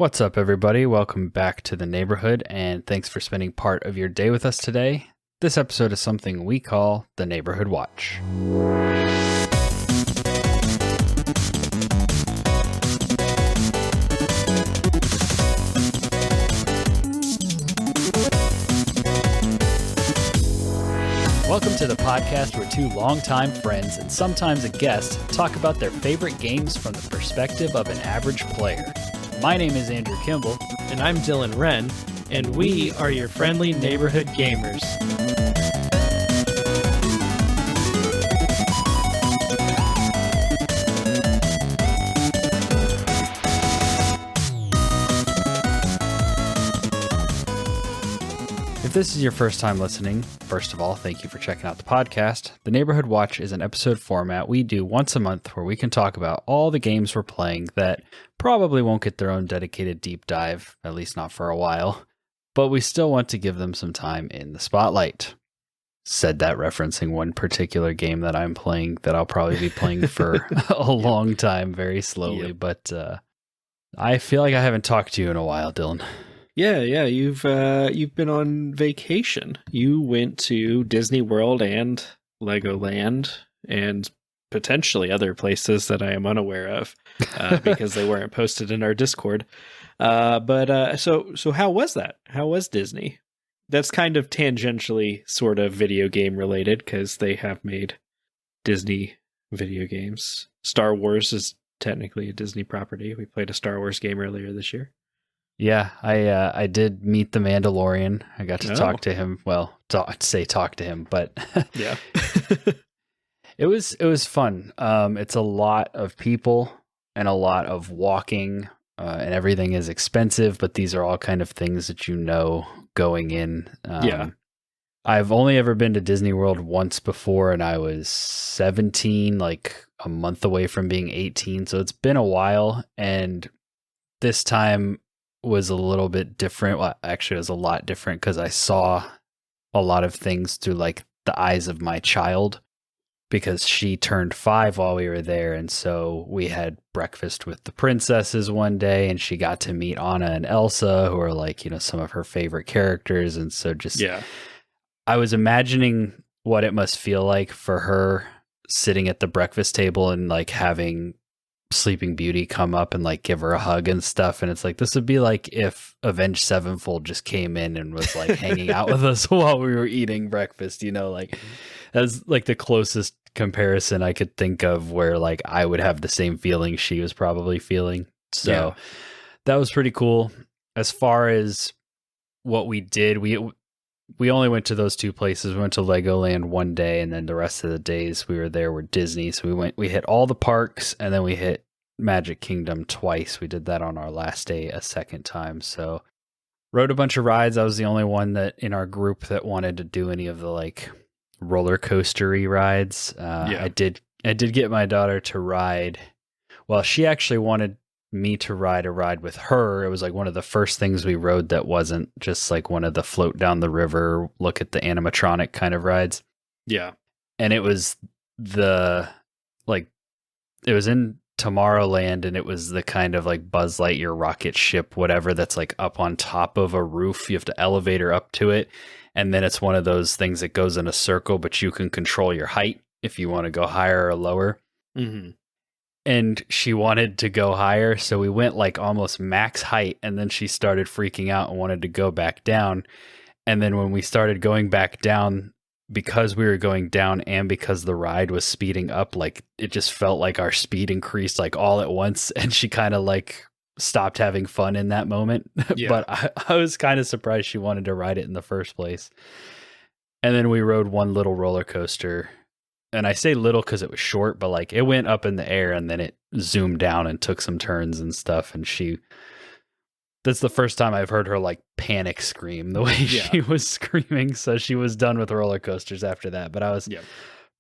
What's up, everybody? Welcome back to the neighborhood, and thanks for spending part of your day with us today. This episode is something we call the Neighborhood Watch. Welcome to the podcast where two longtime friends and sometimes a guest talk about their favorite games from the perspective of an average player. My name is Andrew Kimball. And I'm Dylan Wren, and we are your friendly neighborhood gamers. If this is your first time listening, first of all, thank you for checking out the podcast. The Neighborhood Watch is an episode format we do once a month where we can talk about all the games we're playing that probably won't get their own dedicated deep dive, at least not for a while, but we still want to give them some time in the spotlight. Said that referencing one particular game that I'm playing that I'll probably be playing for a long time, very slowly, but I feel like I haven't talked to you in a while, Dylan. Yeah, you've been on vacation. You went to Disneyworld and LEGOLAND and potentially other places that I am unaware of because they weren't posted in our Discord. So how was that? How was Disney? That's kind of tangentially sort of video game related because they have made Disney video games. Star Wars is technically a Disney property. We played a Star Wars game earlier this year. Yeah, I did meet the Mandalorian. I got to talk to him. Well, talk to him, but yeah, it was fun. It's a lot of people and a lot of walking, and everything is expensive. But these are all kind of things that you know going in. I've only ever been to Disney World once before, and I was 17, like a month away from being 18. So it's been a while, and this time was a little bit different. Well, actually, it was a lot different because I saw a lot of things through like the eyes of my child because she turned 5 while we were there. And so we had breakfast with the princesses one day and she got to meet Anna and Elsa, who are like, you know, some of her favorite characters. And so I was imagining what it must feel like for her sitting at the breakfast table and like having Sleeping Beauty come up and like give her a hug and stuff, and it's like this would be like if Avenged Sevenfold just came in and was like hanging out with us while we were eating breakfast, you know, like that's like the closest comparison I could think of where like I would have the same feeling she was probably feeling. So that was pretty cool. As far as what we did, we only went to those two places. We went to Legoland one day, and then the rest of the days we were there were Disney. So we hit all the parks, and then we hit Magic Kingdom twice. We did that on our last day a second time. So rode a bunch of rides. I was the only one that in our group that wanted to do any of the like roller coastery rides. I did get my daughter to ride. Well, she actually wanted me to ride a ride with her. It was like one of the first things we rode that wasn't just like one of the float down the river, look at the animatronic kind of rides. Yeah. And it was it was in Tomorrowland, and it was the kind of like Buzz Lightyear rocket ship, whatever, that's like up on top of a roof. You have to elevator up to it. And then it's one of those things that goes in a circle, but you can control your height if you want to go higher or lower. Mm-hmm. And she wanted to go higher, so we went like almost max height, and then she started freaking out and wanted to go back down. And then when we started going back down, because we were going down and because the ride was speeding up, like it just felt like our speed increased like all at once, and she kind of like stopped having fun in that moment. Yeah. But I was kind of surprised she wanted to ride it in the first place. And then we rode one little roller coaster. And I say little because it was short, but like it went up in the air and then it zoomed down and took some turns and stuff. And that's the first time I've heard her like panic scream the way she was screaming. So she was done with roller coasters after that. But I was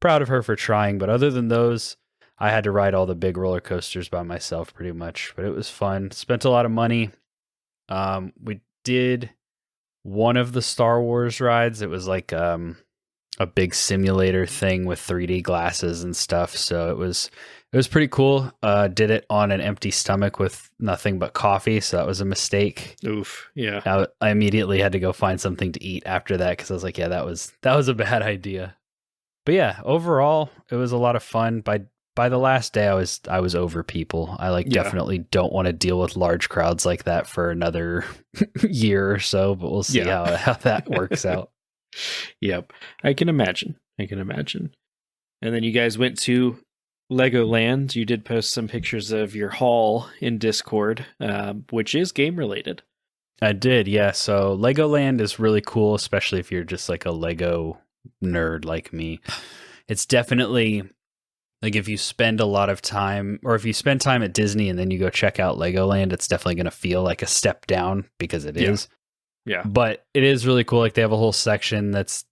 proud of her for trying. But other than those, I had to ride all the big roller coasters by myself pretty much. But it was fun. Spent a lot of money. We did one of the Star Wars rides. It was like a big simulator thing with 3D glasses and stuff. So it was pretty cool. Did it on an empty stomach with nothing but coffee, so that was a mistake. Oof. Yeah. I immediately had to go find something to eat after that because I was like, yeah, that was a bad idea. But yeah, overall, it was a lot of fun. By the last day, I was over people. I definitely don't want to deal with large crowds like that for another year or so, but we'll see how that works out. Yep. I can imagine. And then you guys went to LEGOLAND. You did post some pictures of your haul in Discord, which is game related. I did, yeah. So LEGOLAND is really cool, especially if you're just like a Lego nerd like me. It's definitely like if you spend a lot of time, or if you spend time at Disney and then you go check out LEGOLAND, it's definitely going to feel like a step down because it is. Yeah. But it is really cool. Like they have a whole section that's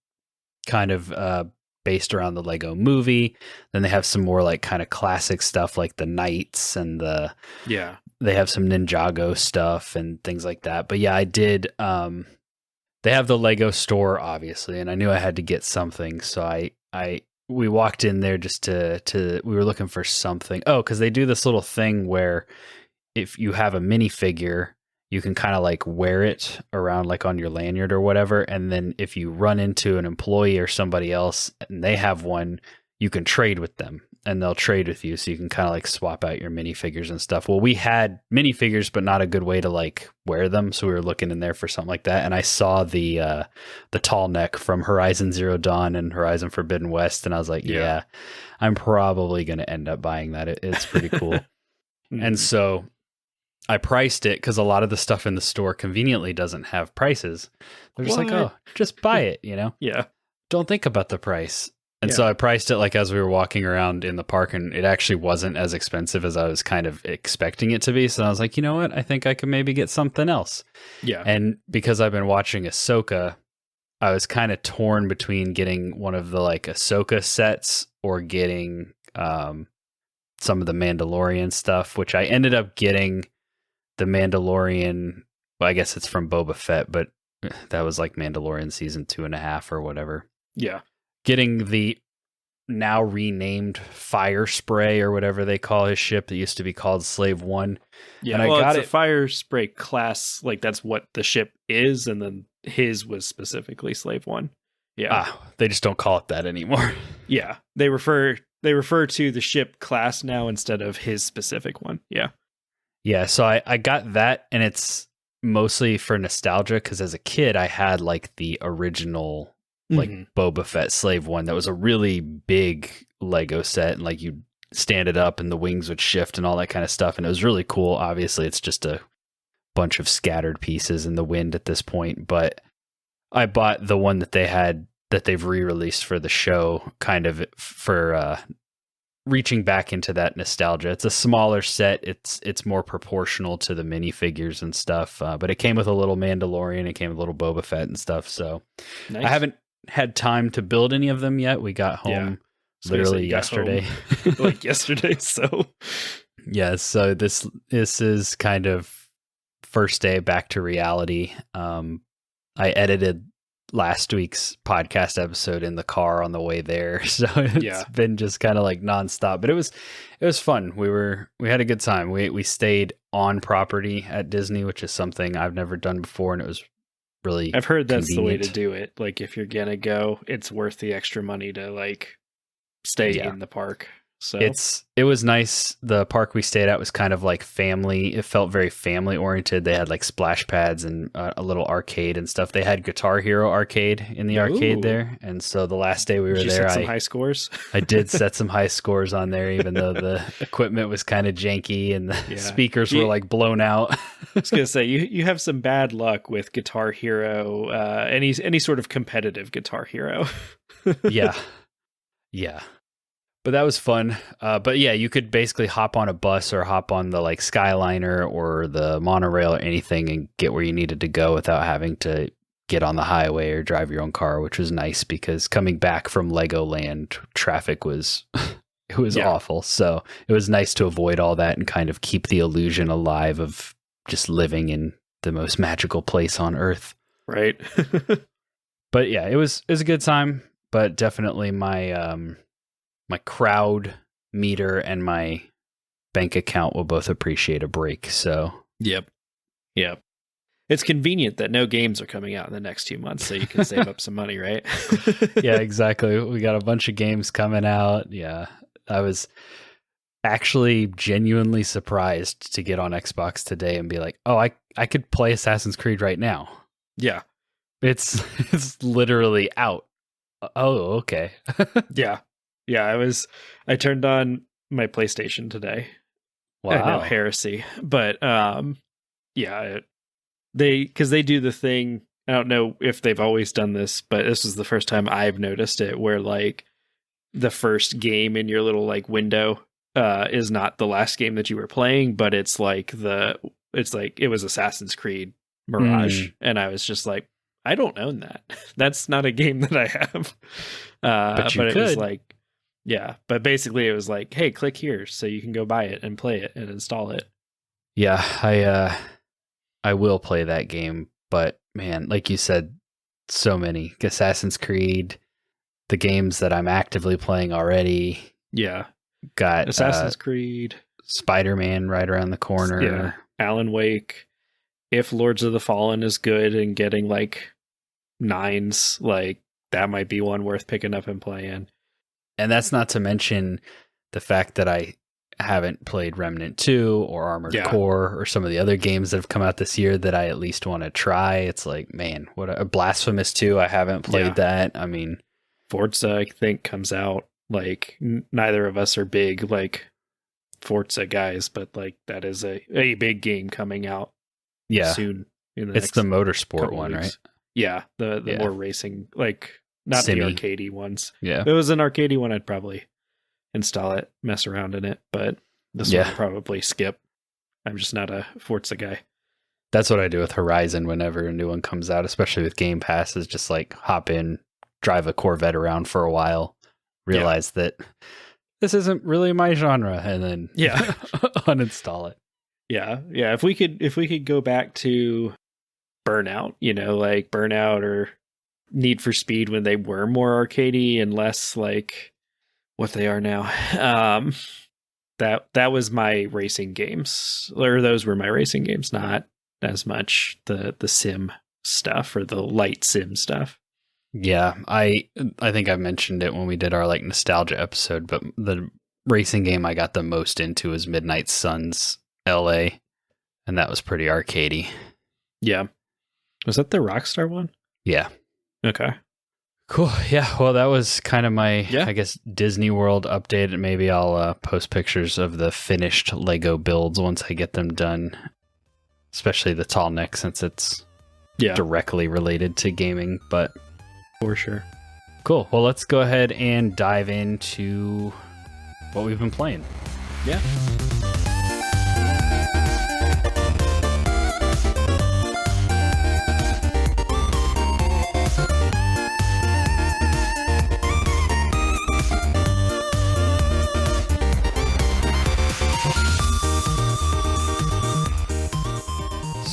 kind of based around the Lego movie. Then they have some more like kind of classic stuff like the knights and they have some Ninjago stuff and things like that. But yeah, I did. They have the Lego store, obviously, and I knew I had to get something. So we walked in there just to we were looking for something. Oh, because they do this little thing where if you have a minifigure, you can kind of like wear it around like on your lanyard or whatever. And then if you run into an employee or somebody else and they have one, you can trade with them and they'll trade with you. So you can kind of like swap out your minifigures and stuff. Well, we had minifigures, but not a good way to like wear them. So we were looking in there for something like that. And I saw the tall neck from Horizon Zero Dawn and Horizon Forbidden West. And I was like, yeah I'm probably going to end up buying that. It's pretty cool. And so I priced it because a lot of the stuff in the store conveniently doesn't have prices. They're just like, oh, just buy it, Yeah. Don't think about the price. And so I priced it like as we were walking around in the park, and it actually wasn't as expensive as I was kind of expecting it to be. So I was like, you know what? I think I could maybe get something else. Yeah. And because I've been watching Ahsoka, I was kind of torn between getting one of the like Ahsoka sets or getting some of the Mandalorian stuff, which I ended up getting the Mandalorian. Well, I guess it's from Boba Fett, but that was like Mandalorian season 2.5 or whatever. Yeah. Getting the now renamed Fire Spray or whatever they call his ship that used to be called Slave One. Yeah, and it's a Fire Spray class, like that's what the ship is, and then his was specifically Slave One. Yeah. They just don't call it that anymore. Yeah. They refer to the ship class now instead of his specific one. Yeah. Yeah, so I got that, and it's mostly for nostalgia because as a kid I had like the original like Boba Fett Slave One that was a really big Lego set, and like you stand it up and the wings would shift and all that kind of stuff, and it was really cool. Obviously it's just a bunch of scattered pieces in the wind at this point, but I bought the one that they had that they've re-released for the show, kind of for reaching back into that nostalgia. It's a smaller set. It's more proportional to the minifigures and stuff, but it came with a little Mandalorian. It came with a little Boba Fett and stuff. So nice. I haven't had time to build any of them yet. We got home literally yesterday. Like yesterday. So yeah. So this is kind of first day back to reality. I edited last week's podcast episode in the car on the way there, so it's been just kind of like nonstop, but it was fun. We had a good time. We stayed on property at Disney, which is something I've never done before, and it was really I've heard that's convenient. The way to do it. Like if you're gonna go, it's worth the extra money to like stay in the park. So it was nice. The park we stayed at was kind of like family. It felt very family oriented. They had like splash pads and a little arcade and stuff. They had Guitar Hero arcade in the arcade there. And so the last day we were there, set some high scores. I did set some high scores on there, even though the equipment was kind of janky and the speakers were like blown out. I was gonna say you have some bad luck with Guitar Hero, any sort of competitive Guitar Hero. Yeah. But that was fun. But yeah, you could basically hop on a bus or hop on the like Skyliner or the monorail or anything and get where you needed to go without having to get on the highway or drive your own car, which was nice because coming back from Legoland, traffic was awful. So it was nice to avoid all that and kind of keep the illusion alive of just living in the most magical place on Earth. Right. But yeah, it was a good time. but definitely my my crowd meter and my bank account will both appreciate a break. So Yep. It's convenient that no games are coming out in the next 2 months, so you can save up some money, right? yeah, exactly. We got a bunch of games coming out. Yeah, I was actually genuinely surprised to get on Xbox today and be like, oh, I could play Assassin's Creed right now. Yeah. It's literally out. Oh, okay. Yeah. I turned on my PlayStation today. Wow. I know, heresy. But yeah, because they do the thing. I don't know if they've always done this, but this is the first time I've noticed it, where like the first game in your little like window is not the last game that you were playing, but it's like it was Assassin's Creed Mirage, and I was just like, I don't own that. That's not a game that I have. But you but could. It was like, yeah, but basically it was like, hey, click here so you can go buy it and play it and install it. Yeah, I will play that game, but man, like you said, so many Assassin's Creed, the games that I'm actively playing already. Yeah. Got Assassin's Creed, Spider-Man right around the corner. Yeah. Alan Wake. If Lords of the Fallen is good and getting like 9s, like that might be one worth picking up and playing. And that's not to mention the fact that I haven't played Remnant 2 or Armored Core or some of the other games that have come out this year that I at least want to try. It's like, man, what a Blasphemous 2. I haven't played that. I mean, Forza, I think, comes out. Like, neither of us are big, like, Forza guys, but, like, that is a big game coming out soon. It's the motorsport one, right? Yeah, the more racing, like, not the arcadey ones. Yeah. If it was an arcadey one, I'd probably install it, mess around in it, but this one I'd probably skip. I'm just not a Forza guy. That's what I do with Horizon whenever a new one comes out, especially with Game Pass, is just, like, hop in, drive a Corvette around for a while, realize that this isn't really my genre, and then uninstall it. Yeah. If we could go back to Burnout, like Burnout or Need for Speed when they were more arcadey and less like what they are now. That was my racing games, or those were my racing games, not as much the sim stuff or the light sim stuff. Yeah, I think I mentioned it when we did our like nostalgia episode, but the racing game I got the most into is Midnight Suns LA, and that was pretty arcadey. Yeah. Was that the Rockstar one? Yeah. Okay. Cool. Yeah. Well, that was kind of my, I guess, Disney World update. And maybe I'll post pictures of the finished Lego builds once I get them done, especially the tall neck, since it's directly related to gaming. But for sure. Cool. Well, let's go ahead and dive into what we've been playing. Yeah.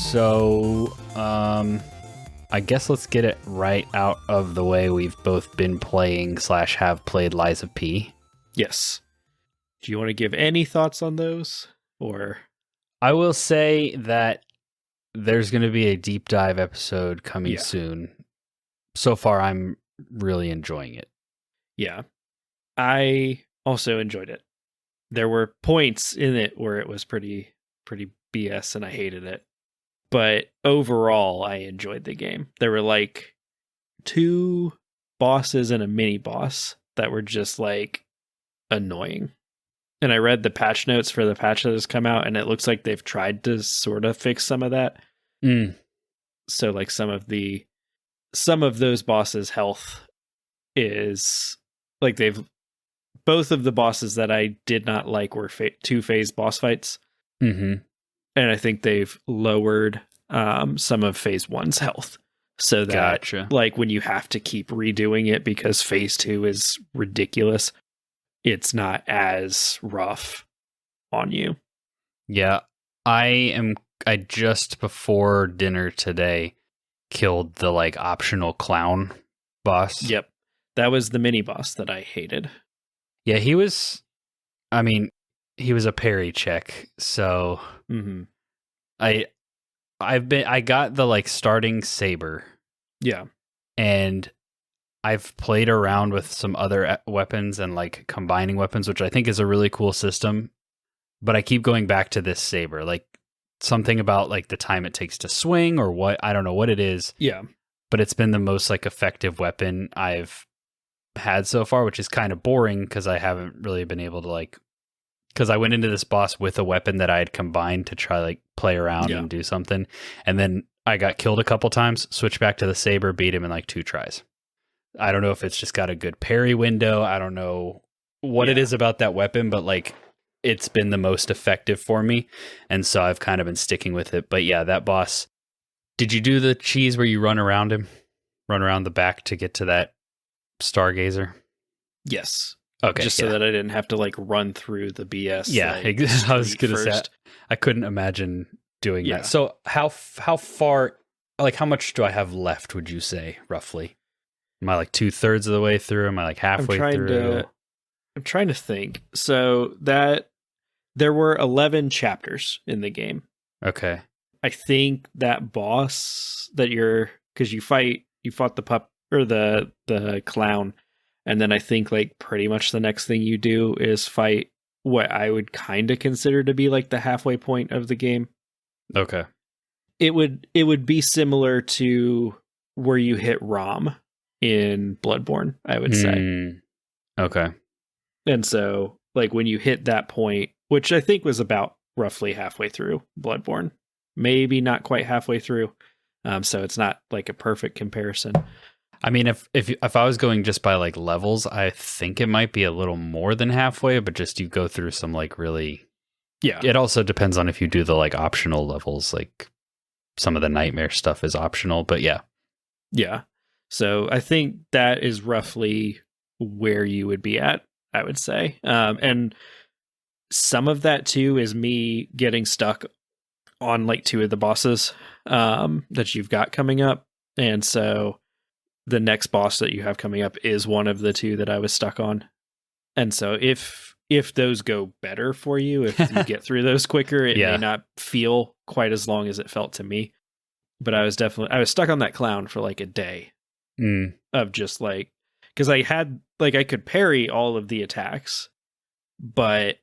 So, I guess let's get it right out of the way. We've both been playing / have played Lies of P. Yes. Do you want to give any thoughts on those? Or I will say that there's going to be a deep dive episode coming soon. So far, I'm really enjoying it. Yeah. I also enjoyed it. There were points in it where it was pretty BS and I hated it. But overall, I enjoyed the game. There were like 2 bosses and a mini boss that were just like annoying. And I read the patch notes for the patch that has come out, and it looks like they've tried to sort of fix some of that. So like some of those bosses' health is like both of the bosses that I did not like were 2-phase boss fights. Mm-hmm. And I think they've lowered some of phase 1's health. So that like when you have to keep redoing it because phase 2 is ridiculous, it's not as rough on you. Yeah. I just before dinner today killed the like optional clown boss. Yep. That was the mini boss that I hated. Yeah, he was a parry check, so I got the like starting saber. Yeah. And I've played around with some other weapons and like combining weapons, which I think is a really cool system. But I keep going back to this saber, like something about like the time it takes to swing or what, I don't know what it is. Yeah. But it's been the most like effective weapon I've had so far, which is kind of boring because I haven't really been able to like, because I went into this boss with a weapon that I had combined to try like play around and do something. And then I got killed a couple times, switched back to the saber, beat him in like 2 tries. I don't know if it's just got a good parry window. I don't know what it is about that weapon, but like it's been the most effective for me. And so I've kind of been sticking with it. But yeah, that boss, did you do the cheese where you run around him, run around the back to get to that stargazer? Yes. Okay. Just so that I didn't have to like run through the BS. Yeah. Like, I was going to say, I couldn't imagine doing that. So how far, like how much do I have left, would you say, roughly? Am I like 2/3 of the way through? Am I like halfway through? I'm trying to think. So that there were 11 chapters in the game. Okay. I think that boss that because you fought the pup or the clown, and then I think like pretty much the next thing you do is fight what I would kind of consider to be like the halfway point of the game. Okay. It would be similar to where you hit Rom in Bloodborne, I would say. Okay. And so like when you hit that point, which I think was about roughly halfway through Bloodborne, maybe not quite halfway through. So it's not like a perfect comparison. I mean, if I was going just by like levels, I think it might be a little more than halfway, but just you go through some like really, it also depends on if you do the like optional levels, like some of the nightmare stuff is optional, but yeah. So I think that is roughly where you would be at, I would say. And some of that too is me getting stuck on like 2 of the bosses that you've got coming up. And so the next boss that you have coming up is one of the 2 that I was stuck on. And so if those go better for you, if you get through those quicker, it may not feel quite as long as it felt to me. But I was stuck on that clown for like a day of just like, because I had like I could parry all of the attacks, but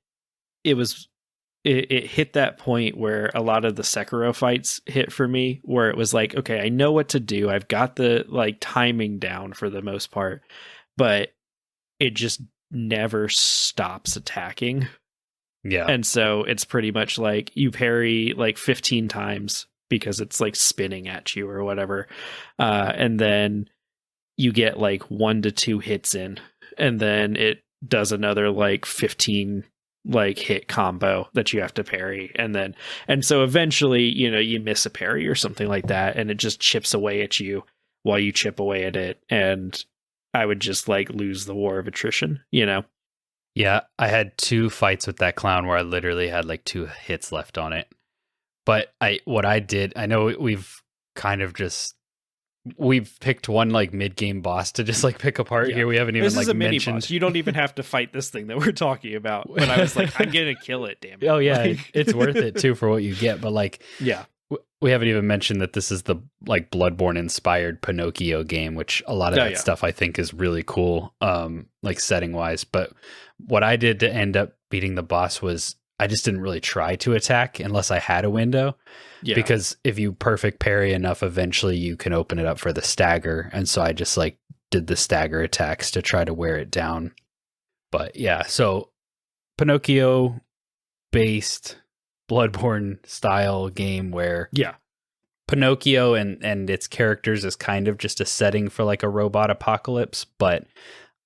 it hit that point where a lot of the Sekiro fights hit for me, where it was like, okay, I know what to do. I've got the like timing down for the most part, but it just never stops attacking. Yeah. And so it's pretty much like you parry like 15 times because it's like spinning at you or whatever. And then you get like 1 to 2 hits in, and then it does another like 15 like hit combo that you have to parry. And so eventually, you miss a parry or something like that, and it just chips away at you while you chip away at it. And I would just like lose the war of attrition, Yeah, I had 2 fights with that clown where I literally had like 2 hits left on it. But what I did, I know we've picked one like mid-game boss to just like pick apart here. We haven't even this is a mini boss. You don't even have to fight this thing that we're talking about. But I was like, I'm gonna kill it, damn it. Oh yeah, it's worth it too for what you get. But like, we haven't even mentioned that this is the like Bloodborne inspired Pinocchio game, which a lot of that stuff I think is really cool, like setting wise. But what I did to end up beating the boss was I just didn't really try to attack unless I had a window. Yeah. Because if you perfect parry enough, eventually you can open it up for the stagger. And so I just like did the stagger attacks to try to wear it down. But yeah, so Pinocchio based Bloodborne style game where Pinocchio and its characters is kind of just a setting for like a robot apocalypse. But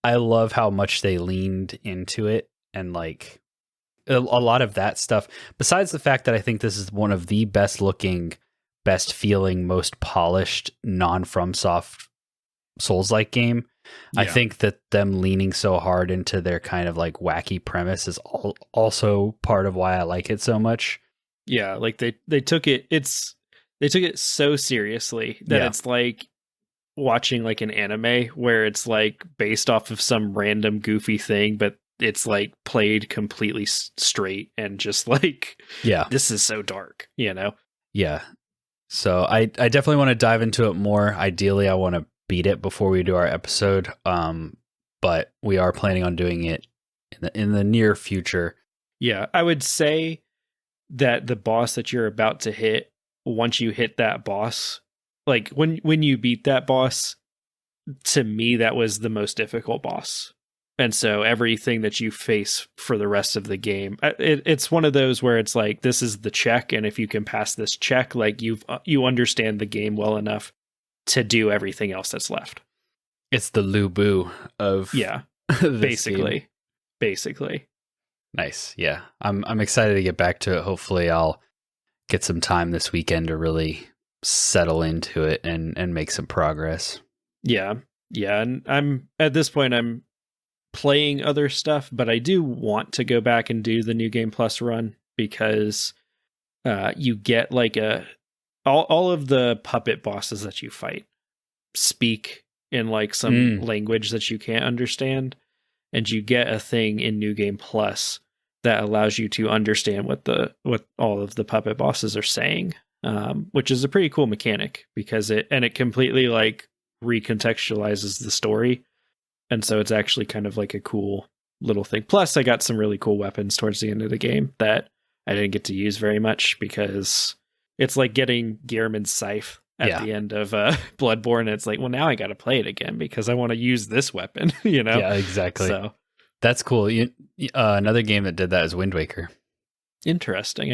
I love how much they leaned into it, and like a lot of that stuff, besides the fact that I think this is one of the best looking, best feeling, most polished non-FromSoft Souls-like game. I think that them leaning so hard into their kind of like wacky premise is also part of why I like it so much. Yeah, like they took it so seriously that it's like watching like an anime where it's like based off of some random goofy thing, but it's like played completely straight and just like, Yeah. this is so dark, you know? Yeah. So I definitely want to dive into it more. Ideally, I want to beat it before we do our episode. But we are planning on doing it in the near future. Yeah, I would say that the boss that you're about to hit, once you hit that boss, like when you beat that boss, to me that was the most difficult boss. And so everything that you face for the rest of the game, it's one of those where it's like, this is the check, and if you can pass this check, like you understand the game well enough to do everything else that's left. It's the Lu-Bu of basically. Nice. Yeah. I'm excited to get back to it. Hopefully I'll get some time this weekend to really settle into it and make some progress. Yeah. Yeah. And I'm at this point, I'm playing other stuff, but I do want to go back and do the New Game Plus run because you get like all of the puppet bosses that you fight speak in like some language that you can't understand, and you get a thing in New Game Plus that allows you to understand what all of the puppet bosses are saying, which is a pretty cool mechanic because it completely like recontextualizes the story. And so it's actually kind of like a cool little thing. Plus, I got some really cool weapons towards the end of the game that I didn't get to use very much because it's like getting Gehrman's scythe at the end of Bloodborne. It's like, well, now I got to play it again because I want to use this weapon, you know? Yeah, exactly. So that's cool. Another game that did that is Wind Waker. Interesting.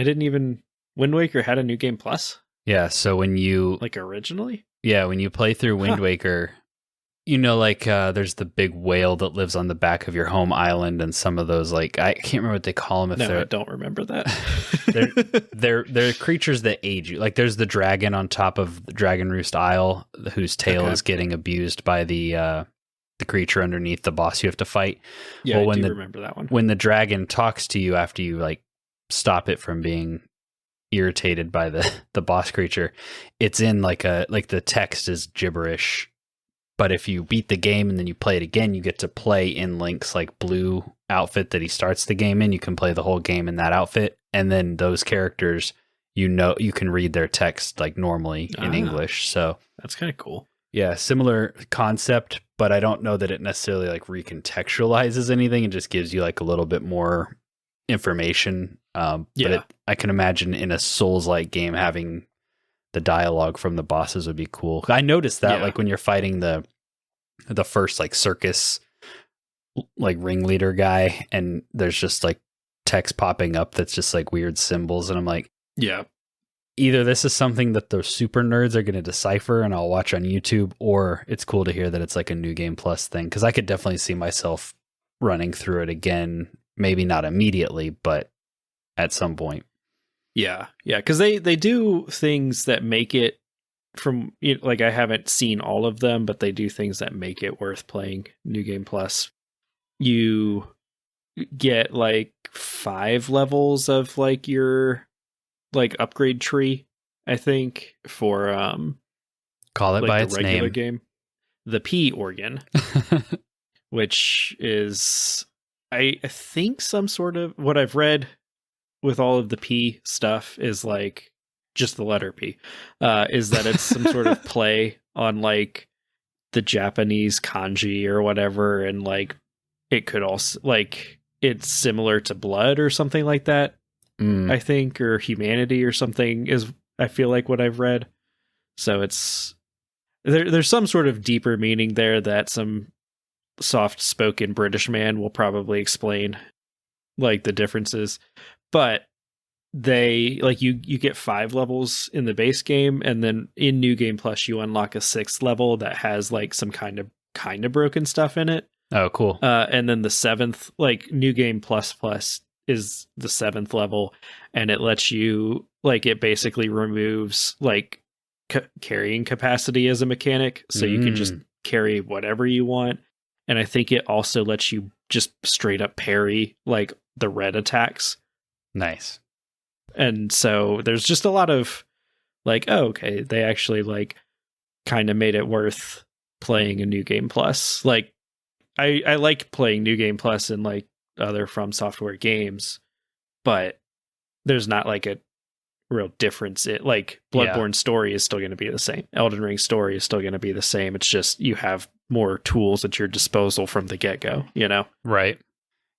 Wind Waker had a New Game Plus? Yeah, so when you... Like originally? Yeah, when you play through Wind Waker... You know, like there's the big whale that lives on the back of your home island, and some of those, like, I can't remember what they call them. I don't remember that. they're creatures that aid you. Like there's the dragon on top of the Dragon Roost Isle, whose tail is getting abused by the creature underneath the boss you have to fight. Yeah, I do remember that one. When the dragon talks to you after you like stop it from being irritated by the boss creature, it's in like the text is gibberish. But if you beat the game and then you play it again, you get to play in Link's like blue outfit that he starts the game in. You can play the whole game in that outfit. And then those characters, you can read their text like normally in English. So that's kind of cool. Yeah, similar concept, but I don't know that it necessarily like recontextualizes anything. It just gives you like a little bit more information. But I can imagine in a Souls-like game having the dialogue from the bosses would be cool. I noticed that like when you're fighting the first like circus like ringleader guy, and there's just like text popping up that's just like weird symbols, and I'm like, yeah, either this is something that the super nerds are going to decipher and I'll watch on YouTube, or it's cool to hear that it's like a New Game Plus thing, because I could definitely see myself running through it again, maybe not immediately, but at some point. Yeah, because they do things that make it from, like, I haven't seen all of them, but they do things that make it worth playing New Game Plus. You get like 5 levels of like your like upgrade tree, I think, for call it like by the its regular name. game, the P organ, which is I think some sort of, what I've read with all of the P stuff is like just the letter P, is that it's some sort of play on like the Japanese kanji or whatever, and like it could also like it's similar to blood or something like that. I think, or humanity or something is, I feel like, what I've read. So it's there's some sort of deeper meaning there that some soft-spoken British man will probably explain, like the differences. But they like you get 5 levels in the base game, and then in New Game Plus you unlock a 6th level that has like some kind of broken stuff in it. Oh, cool. And then the 7th, like New Game Plus is the 7th level, and it lets you, like, it basically removes like carrying capacity as a mechanic, so you can just carry whatever you want. And I think it also lets you just straight up parry like the red attacks. Nice. And so there's just a lot of like, oh, okay, they actually like kind of made it worth playing a New Game Plus. Like I like playing New Game Plus in like other From Software games, but there's not like a real difference. It like Bloodborne story is still going to be the same. Elden Ring story is still going to be the same. It's just you have more tools at your disposal from the get-go, you know? Right.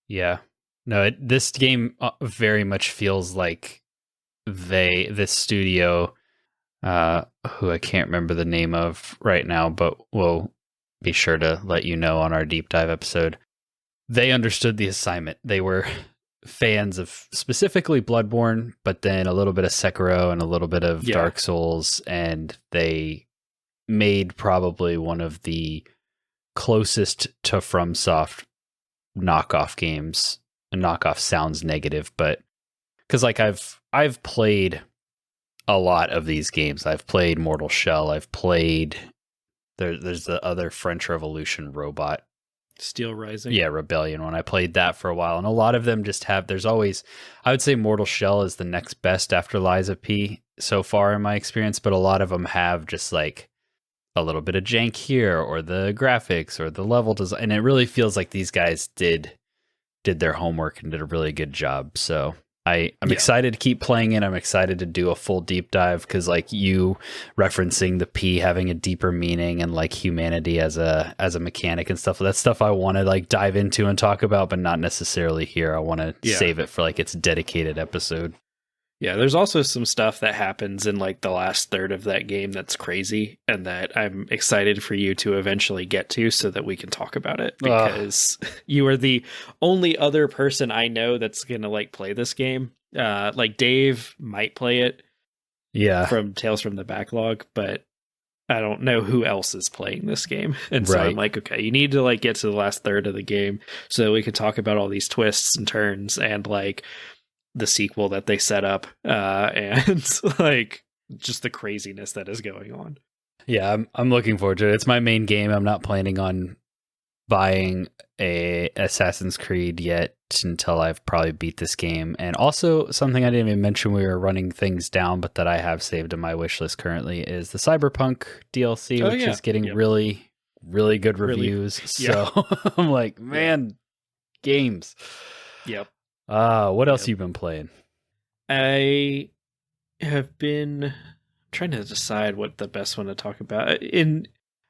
Yeah. No, this game very much feels like this studio, who I can't remember the name of right now, but we'll be sure to let you know on our deep dive episode. They understood the assignment. They were fans of specifically Bloodborne, but then a little bit of Sekiro and a little bit of Dark Souls, and they made probably one of the closest to FromSoft knockoff games. Knockoff sounds negative, but because like I've played a lot of these games. I've played Mortal Shell. I've played there's the other French Revolution robot. Steel Rising. Yeah, Rebellion one. I played that for a while, and a lot of them just have, there's always, I would say Mortal Shell is the next best after Liza P so far in my experience, but a lot of them have just like a little bit of jank here, or the graphics, or the level design, and it really feels like these guys did their homework and did a really good job. So I'm excited to keep playing it. I'm excited to do a full deep dive, because like you referencing the P having a deeper meaning and like humanity as a mechanic and stuff. That's stuff I want to like dive into and talk about, but not necessarily here. I want to save it for like its dedicated episode. Yeah, there's also some stuff that happens in like the last third of that game that's crazy, and that I'm excited for you to eventually get to so that we can talk about it, because you are the only other person I know that's going to like play this game. Like Dave might play it from Tales from the Backlog, but I don't know who else is playing this game. And so I'm like, okay, you need to like get to the last third of the game so that we can talk about all these twists and turns and like the sequel that they set up, and like just the craziness that is going on. Yeah, I'm looking forward to it. It's my main game. I'm not planning on buying a Assassin's Creed yet until I've probably beat this game. And also something I didn't even mention, we were running things down, but that I have saved in my wish list currently, is the Cyberpunk DLC, which is getting really, really good reviews. So I'm like, man, games. Yep. What else you been playing? I have been trying to decide what the best one to talk about.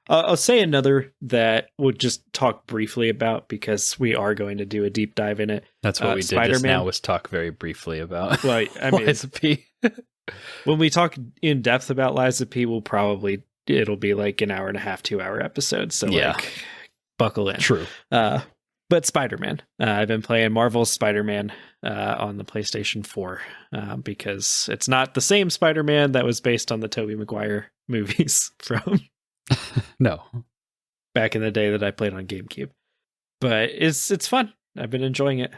I'll say another that we'll just talk briefly about, because we are going to do a deep dive in it. That's what we did just now, was talk very briefly about Right. I mean, Liza P. When we talk in depth about Liza P, it'll be like an hour and a half, 2-hour episode. So like, buckle in. True. But Spider-Man. I've been playing Marvel's Spider-Man on the PlayStation 4 because it's not the same Spider-Man that was based on the Tobey Maguire movies from back in the day that I played on GameCube. But it's fun. I've been enjoying it.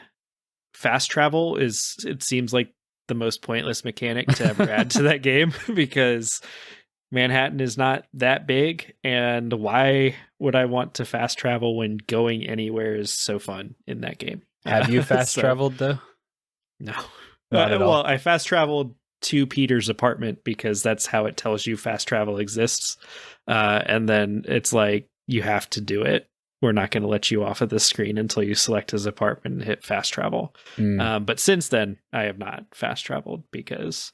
Fast travel it seems like the most pointless mechanic to ever add to that game, because Manhattan is not that big, and why would I want to fast travel when going anywhere is so fun in that game? Have you fast traveled though? No. Not at all. Well, I fast traveled to Peter's apartment because that's how it tells you fast travel exists. And then it's like, you have to do it. We're not going to let you off of the screen until you select his apartment and hit fast travel. But since then, I have not fast traveled because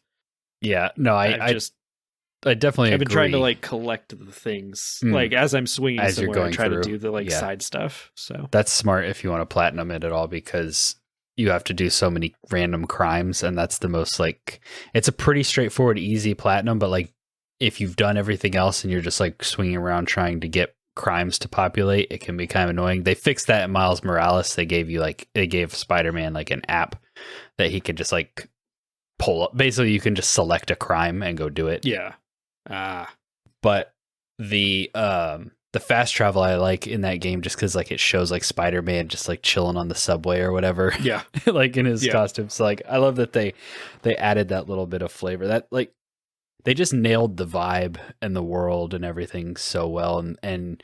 I definitely I've been trying to like collect the things like as I'm swinging somewhere, I try to do the side stuff. So that's smart if you want to platinum it at all, because you have to do so many random crimes, and that's the most like, it's a pretty straightforward, easy platinum. But like if you've done everything else and you're just like swinging around trying to get crimes to populate, it can be kind of annoying. They fixed that in Miles Morales. They gave Spider-Man like an app that he could just like pull up. Basically, you can just select a crime and go do it. Yeah. But the fast travel I like in that game, just because like it shows like Spider-Man just like chilling on the subway or whatever. Yeah. Like in his costume. So like I love that they added that little bit of flavor. That like they just nailed the vibe and the world and everything so well. And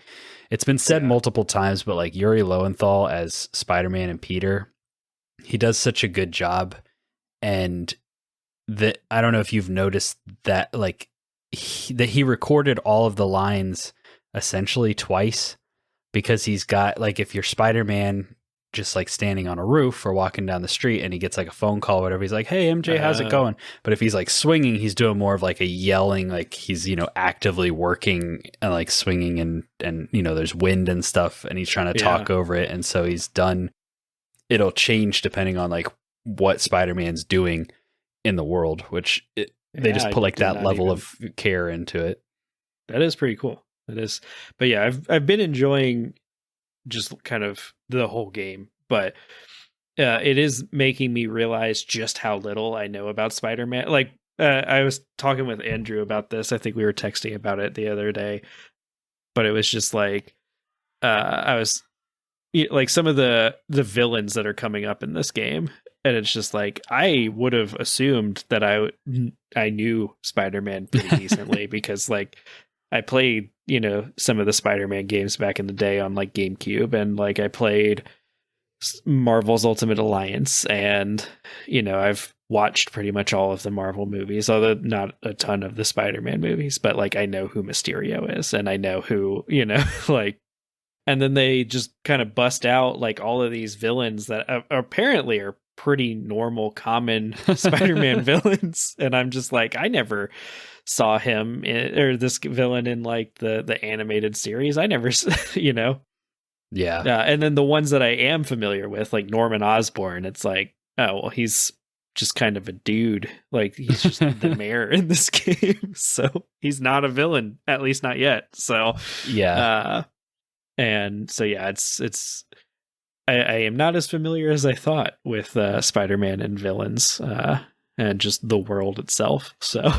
it's been said multiple times, but like Yuri Lowenthal as Spider-Man and Peter, he does such a good job. And that, I don't know if you've noticed that like he recorded all of the lines essentially twice, because he's got, like, if you're Spider-Man just like standing on a roof or walking down the street and he gets like a phone call or whatever, he's like, hey MJ, how's it going? But if he's like swinging, he's doing more of like a yelling, like he's, you know, actively working and like swinging, and you know, there's wind and stuff and he's trying to talk over it. And so it'll change depending on like what Spider-Man's doing in the world, which they just put like that level of care into it. That is pretty cool. It is. But yeah, I've been enjoying just kind of the whole game, but it is making me realize just how little I know about Spider-Man. Like I was talking with Andrew about this. I think we were texting about it the other day, but it was just like I was like some of the villains that are coming up in this game, and it's just like I would have assumed that I knew Spider-Man pretty decently because like I played, you know, some of the Spider-Man games back in the day on like GameCube, and like I played Marvel's Ultimate Alliance, and you know, I've watched pretty much all of the Marvel movies, although not a ton of the Spider-Man movies, but like I know who Mysterio is and I know who, you know, like, and then they just kind of bust out like all of these villains that apparently are pretty normal, common Spider-Man villains, and I'm just like, I never saw him or this villain in like the animated series. I never, you know. Yeah. And then the ones that I am familiar with, like Norman Osborn, it's like, oh, well, he's just kind of a dude. Like he's just the mayor in this game. So he's not a villain, at least not yet. So yeah. And so yeah, I am not as familiar as I thought with Spider-Man and villains and just the world itself. So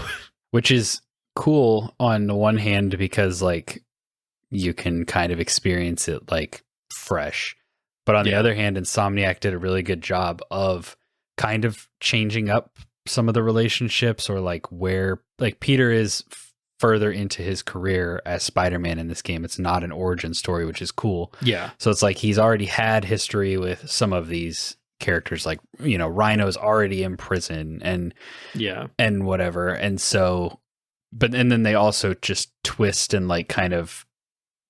which is cool on the one hand because like you can kind of experience it like fresh, but on the other hand, Insomniac did a really good job of kind of changing up some of the relationships, or like where like Peter is further into his career as Spider-Man in this game. It's not an origin story, which is cool. Yeah. So it's like he's already had history with some of these characters, like, you know, Rhino's already in prison and whatever. And so, and then they also just twist and like kind of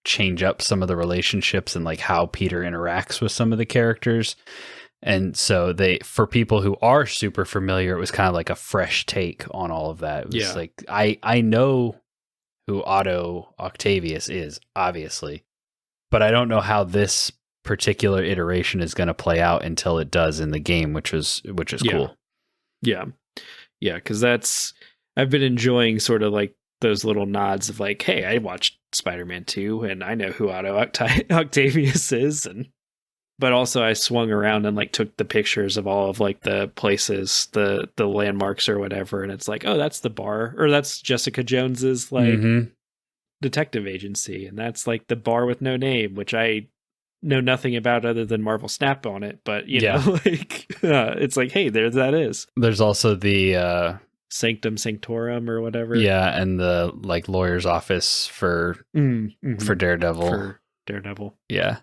change up some of the relationships and like how Peter interacts with some of the characters. And so for people who are super familiar, it was kind of like a fresh take on all of that. It was like, I know who Otto Octavius is, obviously, but I don't know how this particular iteration is going to play out until it does in the game, which is cool. Yeah. Cause I've been enjoying sort of like those little nods of like, hey, I watched Spider-Man 2 and I know who Otto Octavius is. But also I swung around and like took the pictures of all of like the places, the landmarks or whatever. And it's like, oh, that's the bar, or that's Jessica Jones's like detective agency. And that's like the bar with no name, which I know nothing about other than Marvel Snap on it. But you know, like it's like, hey, there that is. There's also the Sanctum Sanctorum or whatever. Yeah, and the like lawyer's office for Daredevil. For Daredevil. Yeah.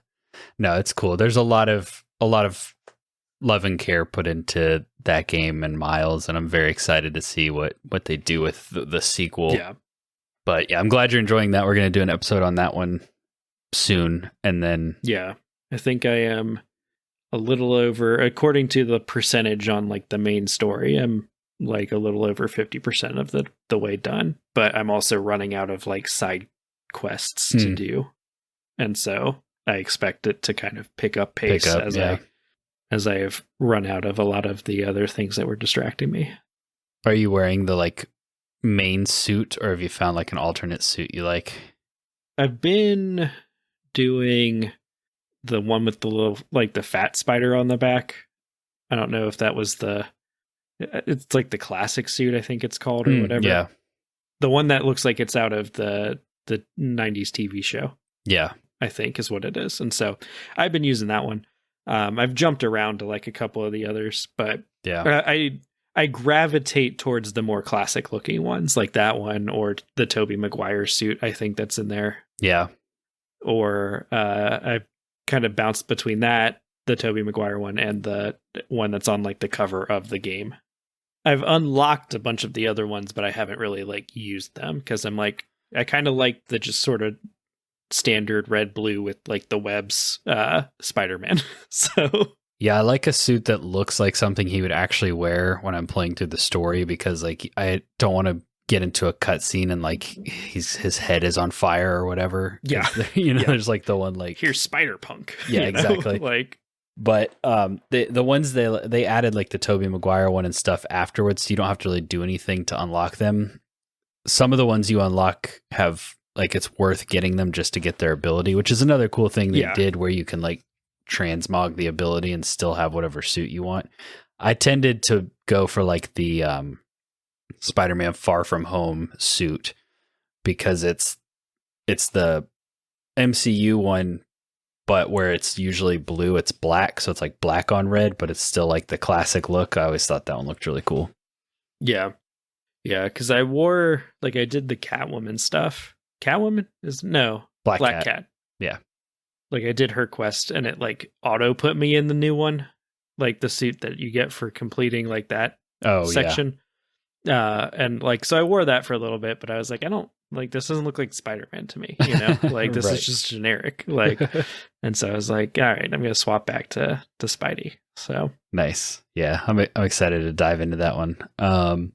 No, it's cool. There's a lot of love and care put into that game and Miles, and I'm very excited to see what they do with the sequel. Yeah. But yeah, I'm glad you're enjoying that. We're going to do an episode on that one soon, and then I think I am a little over, according to the percentage on like the main story, I'm like a little over 50% of the way done, but I'm also running out of like side quests to do, and so I expect it to kind of pick up pace as I have run out of a lot of the other things that were distracting me. Are you wearing the like main suit, or have you found like an alternate suit you like? I've been doing the one with the little like the fat spider on the back. I don't know if that was it's like the classic suit, I think it's called, or whatever. Yeah. The one that looks like it's out of the 90s TV show. Yeah. I think is what it is. And so I've been using that one. I've jumped around to like a couple of the others, but I gravitate towards the more classic looking ones, like that one or the Tobey Maguire suit. I think that's in there. Yeah. Or I kind of bounced between that, the Tobey Maguire one, and the one that's on like the cover of the game. I've unlocked a bunch of the other ones, but I haven't really like used them because I'm like, I kind of like the just sort of standard red blue with like the webs Spider-Man. So Yeah, I like a suit that looks like something he would actually wear when I'm playing through the story, because like I don't want to get into a cutscene and like his head is on fire or whatever. Yeah. There's like the one like here's Spider-Punk. Yeah, exactly. Like, but the ones they added like the Tobey Maguire one and stuff afterwards, so you don't have to really do anything to unlock them. Some of the ones you unlock have like it's worth getting them just to get their ability, which is another cool thing they did, where you can like transmog the ability and still have whatever suit you want. I tended to go for like the Spider-Man Far From Home suit, because it's the MCU one, but where it's usually blue, it's black, so it's like black on red, but it's still like the classic look. I always thought that one looked really cool. Yeah, because I did the Catwoman stuff. Catwoman is Black Cat. Yeah. Like I did her quest and it like auto put me in the new one, like the suit that you get for completing like that section. And like, so I wore that for a little bit, but I was like, this doesn't look like Spider-Man to me, like this is just generic. Like, and so I was like, all right, I'm going to swap back to Spidey. So nice. Yeah. I'm excited to dive into that one. And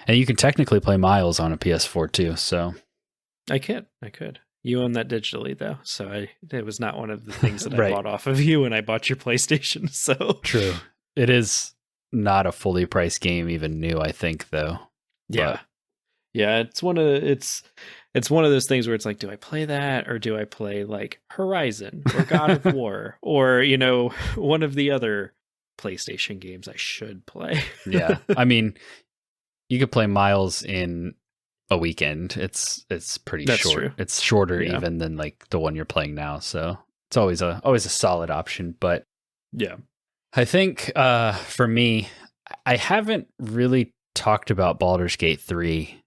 you can technically play Miles on a PS4 too. So I could. You own that digitally though, so it was not one of the things that I bought off of you when I bought your PlayStation. So true. It is not a fully priced game, even new, I think, though. Yeah, it's one of those things where it's like, do I play that or do I play like Horizon or God of War or one of the other PlayStation games I should play? Yeah, I mean, you could play Miles in a weekend. It's pretty short. True. It's shorter even than like the one you're playing now, so it's always a solid option. But yeah, I think for me, I haven't really talked about Baldur's Gate 3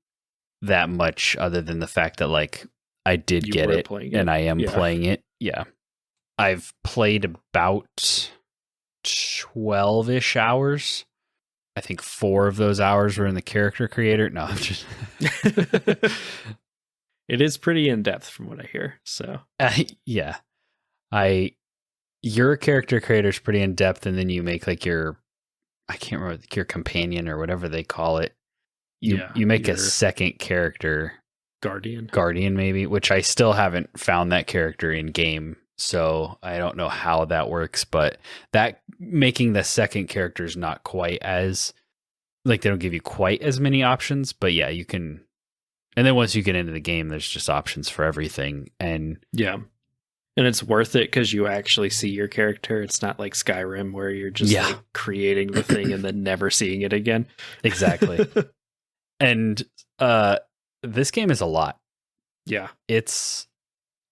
that much, other than the fact that like I did get it and I am playing it. Yeah, I've played about 12-ish hours. I think 4 of those hours were in the character creator. No, I'm just. It is pretty in depth from what I hear. So yeah, your character creator is pretty in depth, and then you make like I can't remember, your companion or whatever they call it. You make a second character, guardian maybe, which I still haven't found that character in game. So I don't know how that works, but that making the second character is not quite as like, they don't give you quite as many options, but yeah, you can. And then once you get into the game, there's just options for everything. And and it's worth it because you actually see your character. It's not like Skyrim where you're just like creating the thing and then never seeing it again. Exactly. And this game is a lot. Yeah.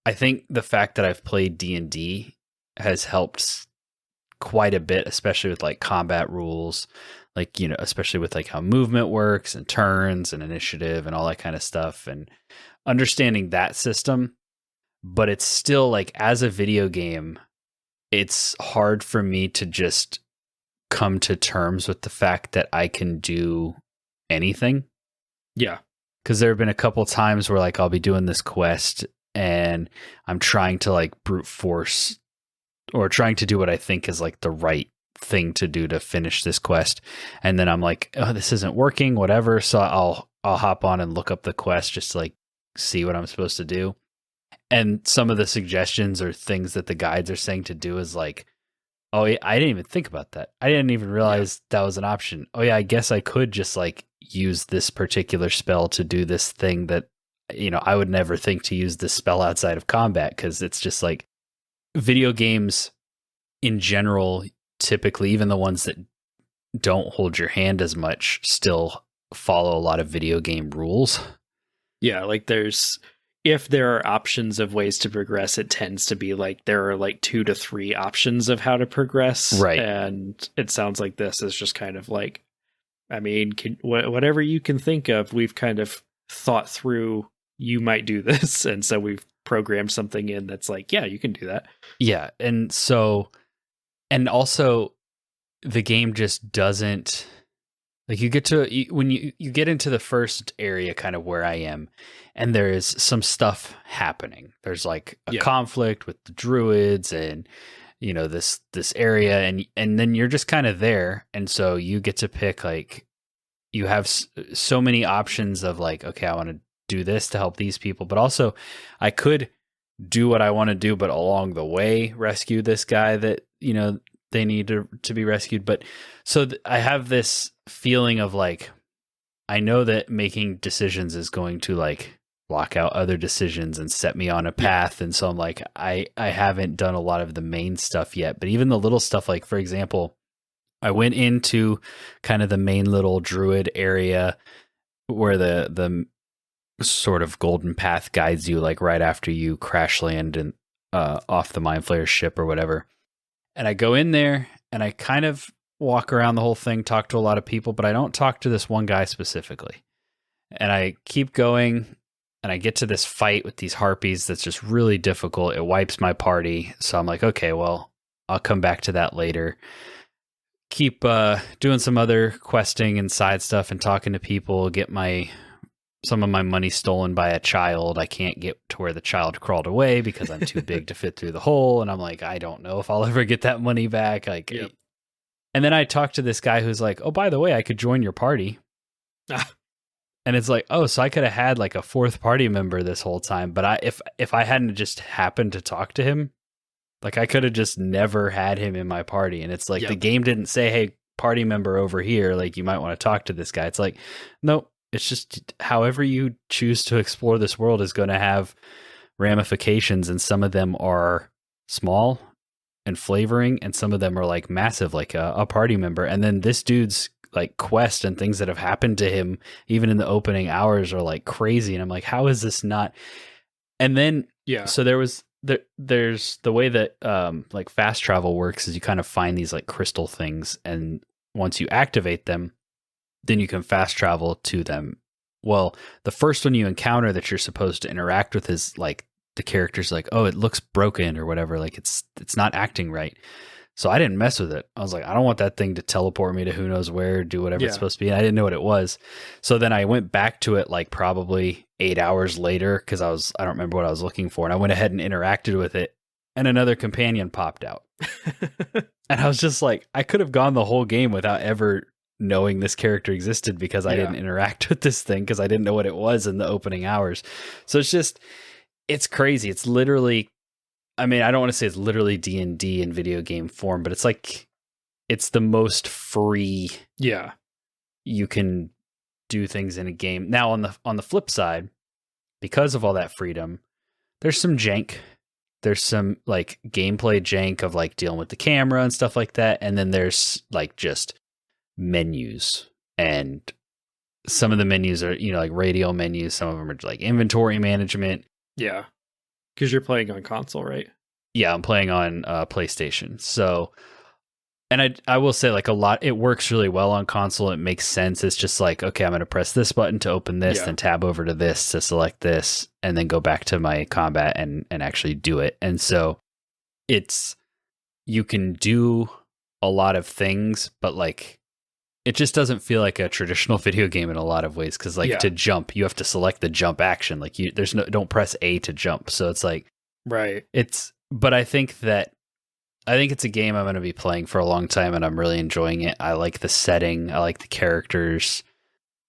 I think the fact that I've played D&D has helped quite a bit, especially with like combat rules, like, especially with like how movement works and turns and initiative and all that kind of stuff, and understanding that system. But it's still like, as a video game, it's hard for me to just come to terms with the fact that I can do anything. Yeah. Because there have been a couple times where like I'll be doing this quest and I'm trying to like brute force or trying to do what I think is like the right thing to do to finish this quest. And then I'm like, oh, this isn't working, whatever. So I'll hop on and look up the quest just to like see what I'm supposed to do. And some of the suggestions or things that the guides are saying to do is like, oh yeah, I didn't even think about that. I didn't even realize that was an option. Oh yeah, I guess I could just like use this particular spell to do this thing that, I would never think to use this spell outside of combat, because it's just like video games in general, typically, even the ones that don't hold your hand as much, still follow a lot of video game rules. Yeah, like if there are options of ways to progress, it tends to be like there are like 2 to 3 options of how to progress. Right. And it sounds like this is just kind of like, I mean, whatever you can think of, we've kind of thought through, you might do this. And so we've programmed something in that's like, yeah, you can do that. Yeah. And so, and also the game just doesn't, Like you get to when you get into the first area, kind of where I am, and there is some stuff happening. There's like a conflict with the druids, and this area, and then you're just kind of there, and so you get to pick, like, you have so many options of like, okay, I want to do this to help these people, but also I could do what I want to do, but along the way rescue this guy that they need to be rescued. But so I have this feeling of like, I know that making decisions is going to like block out other decisions and set me on a path. And so I'm like, I haven't done a lot of the main stuff yet, but even the little stuff, like, for example, I went into kind of the main little druid area where the sort of golden path guides you, like right after you crash land and off the Mind Flayer ship or whatever. And I go in there and I kind of walk around the whole thing, talk to a lot of people, but I don't talk to this one guy specifically. And I keep going and I get to this fight with these harpies that's just really difficult. It wipes my party. So I'm like, okay, well, I'll come back to that later. Keep doing some other questing and side stuff and talking to people, get some of my money stolen by a child. I can't get to where the child crawled away because I'm too big to fit through the hole. And I'm like, I don't know if I'll ever get that money back. Like, and then I talked to this guy who's like, oh, by the way, I could join your party. And it's like, oh, so I could have had like a fourth party member this whole time. But if I hadn't just happened to talk to him, like I could have just never had him in my party. And it's like the game didn't say, hey, party member over here, like you might want to talk to this guy. It's like, nope. It's just however you choose to explore this world is going to have ramifications, and some of them are small and flavoring, and some of them are like massive, like a party member. And then this dude's like quest and things that have happened to him, even in the opening hours, are like crazy. And I'm like, how is this not? And then so there's the way that like fast travel works is you kind of find these like crystal things, and once you activate them, then you can fast travel to them. Well, the first one you encounter that you're supposed to interact with is like the character's like, oh, it looks broken or whatever. Like it's not acting right. So I didn't mess with it. I was like, I don't want that thing to teleport me to who knows where, do whatever it's supposed to be. And I didn't know what it was. So then I went back to it like probably 8 hours later because I don't remember what I was looking for. And I went ahead and interacted with it, and another companion popped out. And I was just like, I could have gone the whole game without ever knowing this character existed because I didn't interact with this thing because I didn't know what it was in the opening hours. So it's crazy. It's literally, I mean, I don't want to say it's literally D&D in video game form, but it's like, it's the most free you can do things in a game. Now on the flip side, because of all that freedom, there's some jank. There's some like gameplay jank of like dealing with the camera and stuff like that. And then there's like just menus, and some of the menus are like radio menus, some of them are like inventory management. Because you're playing on console, right? I'm playing on PlayStation. So, and I will say, like, a lot, it works really well on console. It makes sense. It's just like, okay, I'm going to press this button to open this, then tab over to this to select this, and then go back to my combat and actually do it. And so you can do a lot of things, but like, it just doesn't feel like a traditional video game in a lot of ways. Cause like to jump, you have to select the jump action. Like don't press A to jump. So it's like, but I think it's a game I'm going to be playing for a long time, and I'm really enjoying it. I like the setting. I like the characters.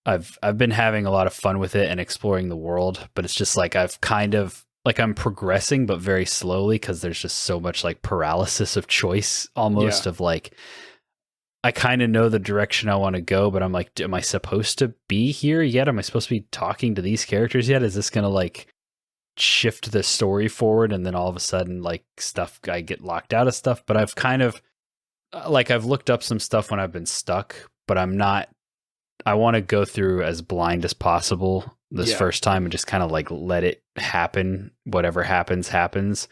I've been having a lot of fun with it and exploring the world, but it's just like, I've kind of like, I'm progressing, but very slowly. Cause there's just so much like paralysis of choice almost of like, I kind of know the direction I want to go, but I'm like, am I supposed to be here yet? Am I supposed to be talking to these characters yet? Is this going to like shift the story forward? And then all of a sudden, like I get locked out of stuff, but I've kind of like, I've looked up some stuff when I've been stuck, but I want to go through as blind as possible this first time and just kind of like let it happen. Whatever happens.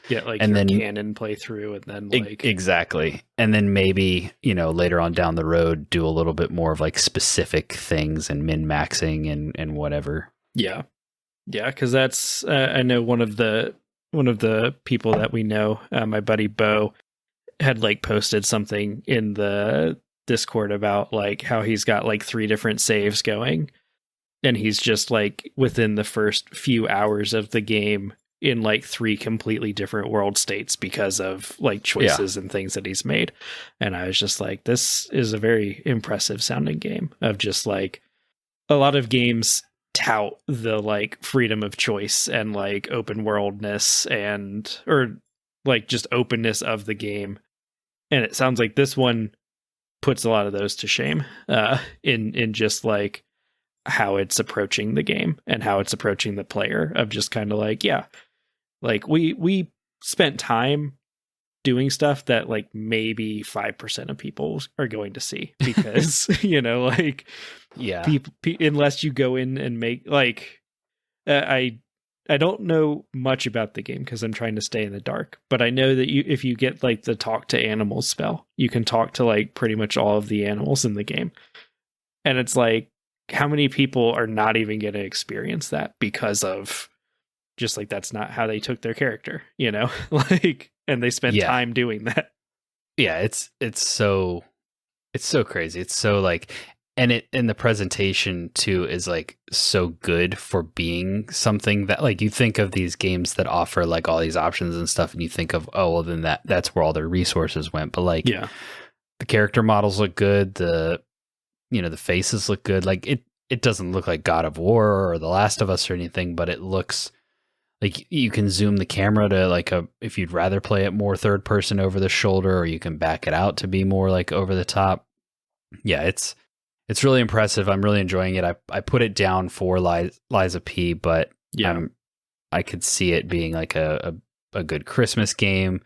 Yeah, like and then canon playthrough, and then like exactly. And then maybe, later on down the road, do a little bit more of like specific things and min-maxing and whatever. Yeah. Yeah, because that's I know one of the people that we know, my buddy Bo, had like posted something in the Discord about like how he's got like 3 different saves going, and he's just like within the first few hours of the game in like 3 completely different world states because of like choices and things that he's made. And I was just like, this is a very impressive sounding game. Of just like, a lot of games tout the like freedom of choice and like open worldness and or like just openness of the game, and it sounds like this one puts a lot of those to shame in just like how it's approaching the game and how it's approaching the player, of just kind of like, yeah, like we spent time doing stuff that like maybe 5% of people are going to see, because you know, like, yeah, people unless you go in and make like I don't know much about the game because I'm trying to stay in the dark, but I know that if you get like the talk to animals spell, you can talk to like pretty much all of the animals in the game. And it's like, how many people are not even going to experience that because of just like, that's not how they took their character, you know, like, and they spent time doing that. Yeah. It's so crazy. It's so like, and it in the presentation too is like so good for being something that like, you think of these games that offer like all these options and stuff, and you think of, oh, well then that's where all their resources went. But like, the character models look good. The faces look good. Like it doesn't look like God of War or The Last of Us or anything, but it looks like you can zoom the camera to like if you'd rather play it more third person over the shoulder, or you can back it out to be more like over the top. Yeah, it's really impressive. I'm really enjoying it. I put it down for Liza P, but I could see it being like a good Christmas game.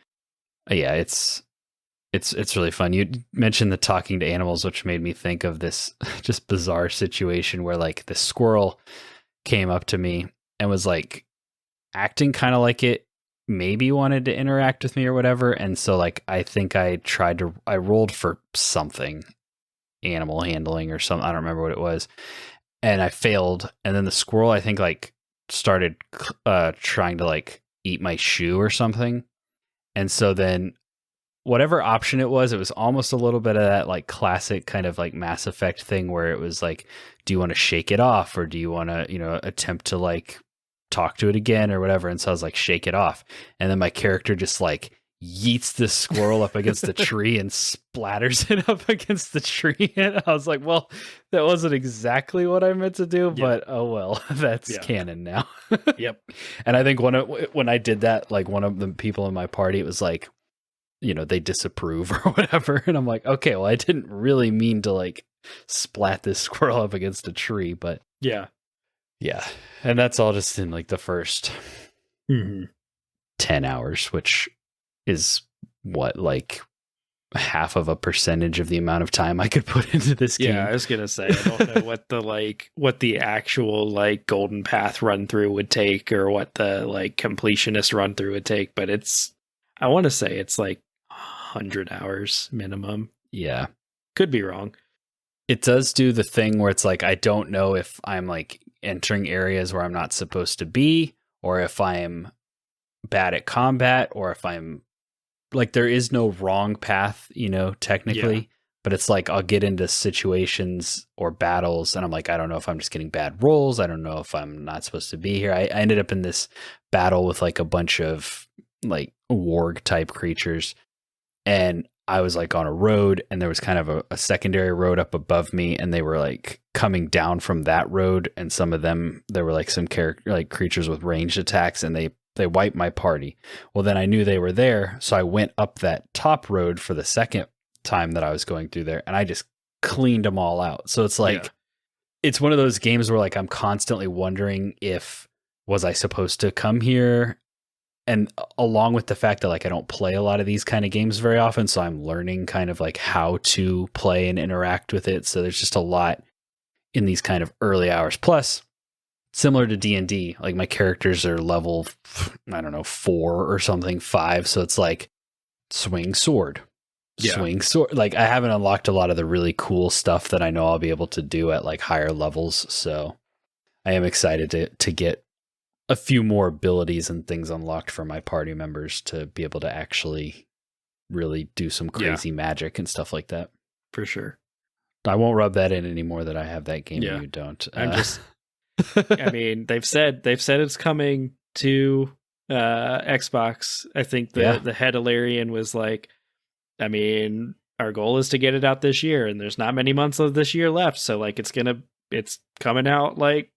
Yeah, it's really fun. You mentioned the talking to animals, which made me think of this just bizarre situation where like the squirrel came up to me and was like acting kind of like it maybe wanted to interact with me or whatever. And so like, I think I rolled for something, animal handling or something. I don't remember what it was. And I failed. And then the squirrel, I think like started trying to like eat my shoe or something. And so then whatever option it was almost a little bit of that like classic kind of like Mass Effect thing where it was like, do you want to shake it off, or do you want to, attempt to like talk to it again or whatever? And so I was like, shake it off. And then my character just like yeets this squirrel up against the tree and splatters it up against the tree. And I was like, well, that wasn't exactly what I meant to do, but oh well, that's canon now. Yep. And I think when I did that, like one of the people in my party, it was like, they disapprove or whatever. And I'm like, okay, well, I didn't really mean to like splat this squirrel up against a tree, but yeah. And that's all just in like the first 10 hours, which is what, like half of a percentage of the amount of time I could put into this game. Yeah, I was gonna say, I don't know what the actual like golden path run through would take, or what the like completionist run through would take, but I want to say it's like 100 hours minimum. Yeah, could be wrong. It does do the thing where it's like, I don't know if I'm like entering areas where I'm not supposed to be, or if I'm bad at combat, or if I'm like, there is no wrong path, technically, but it's like, I'll get into situations or battles and I'm like, I don't know if I'm just getting bad rolls. I don't know if I'm not supposed to be here. I ended up in this battle with like a bunch of like warg type creatures, and I was like on a road, and there was kind of a secondary road up above me, and they were like coming down from that road, and some of them, there were like some creatures with ranged attacks, and they wiped my party. Well, then I knew they were there, so I went up that top road for the second time that I was going through there, and I just cleaned them all out. So it's like, it's one of those games where like I'm constantly wondering if, was I supposed to come here? And along with the fact that like I don't play a lot of these kind of games very often, so I'm learning kind of like how to play and interact with it. So there's just a lot in these kind of early hours. Plus, similar to D&D, like my characters are level, I don't know, 4 or something, 5. So it's like swing sword. Like I haven't unlocked a lot of the really cool stuff that I know I'll be able to do at like higher levels. So I am excited to get a few more abilities and things unlocked for my party members to be able to actually really do some crazy magic and stuff like that. for sure. I won't rub that in anymore that I have that game Yeah. and you don't. I'm just I mean, they've said it's coming to Xbox. I think the head of Larian was like, I mean, our goal is to get it out this year, and there's not many months of this year left, so like it's coming out like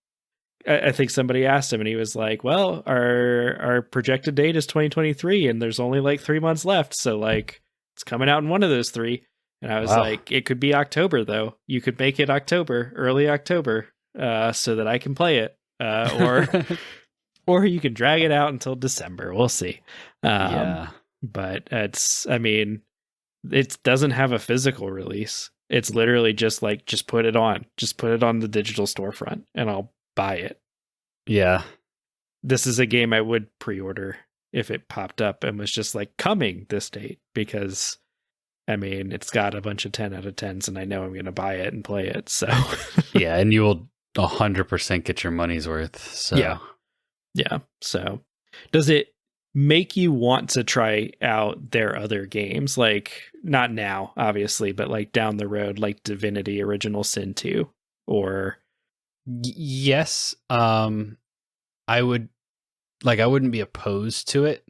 I think somebody asked him and he was like, well, our projected date is 2023 and there's only like 3 months left, so like it's coming out in one of those three. And I was like, it could be October though. You could make it October, early October, so that I can play it, or you can drag it out until December. We'll see. But I mean, it doesn't have a physical release. It's literally just like, just put it on the digital storefront and I'll buy it. Yeah. This is a game I would pre-order if it popped up and was just like coming this date, because I mean, it's got a bunch of 10 out of 10s and I know I'm going to buy it and play it. So yeah. And you will 100% get your money's worth. So yeah. So does it make you want to try out their other games? Like, not now, obviously, but like down the road, like Divinity Original Sin 2 or... Yes. I wouldn't be opposed to it.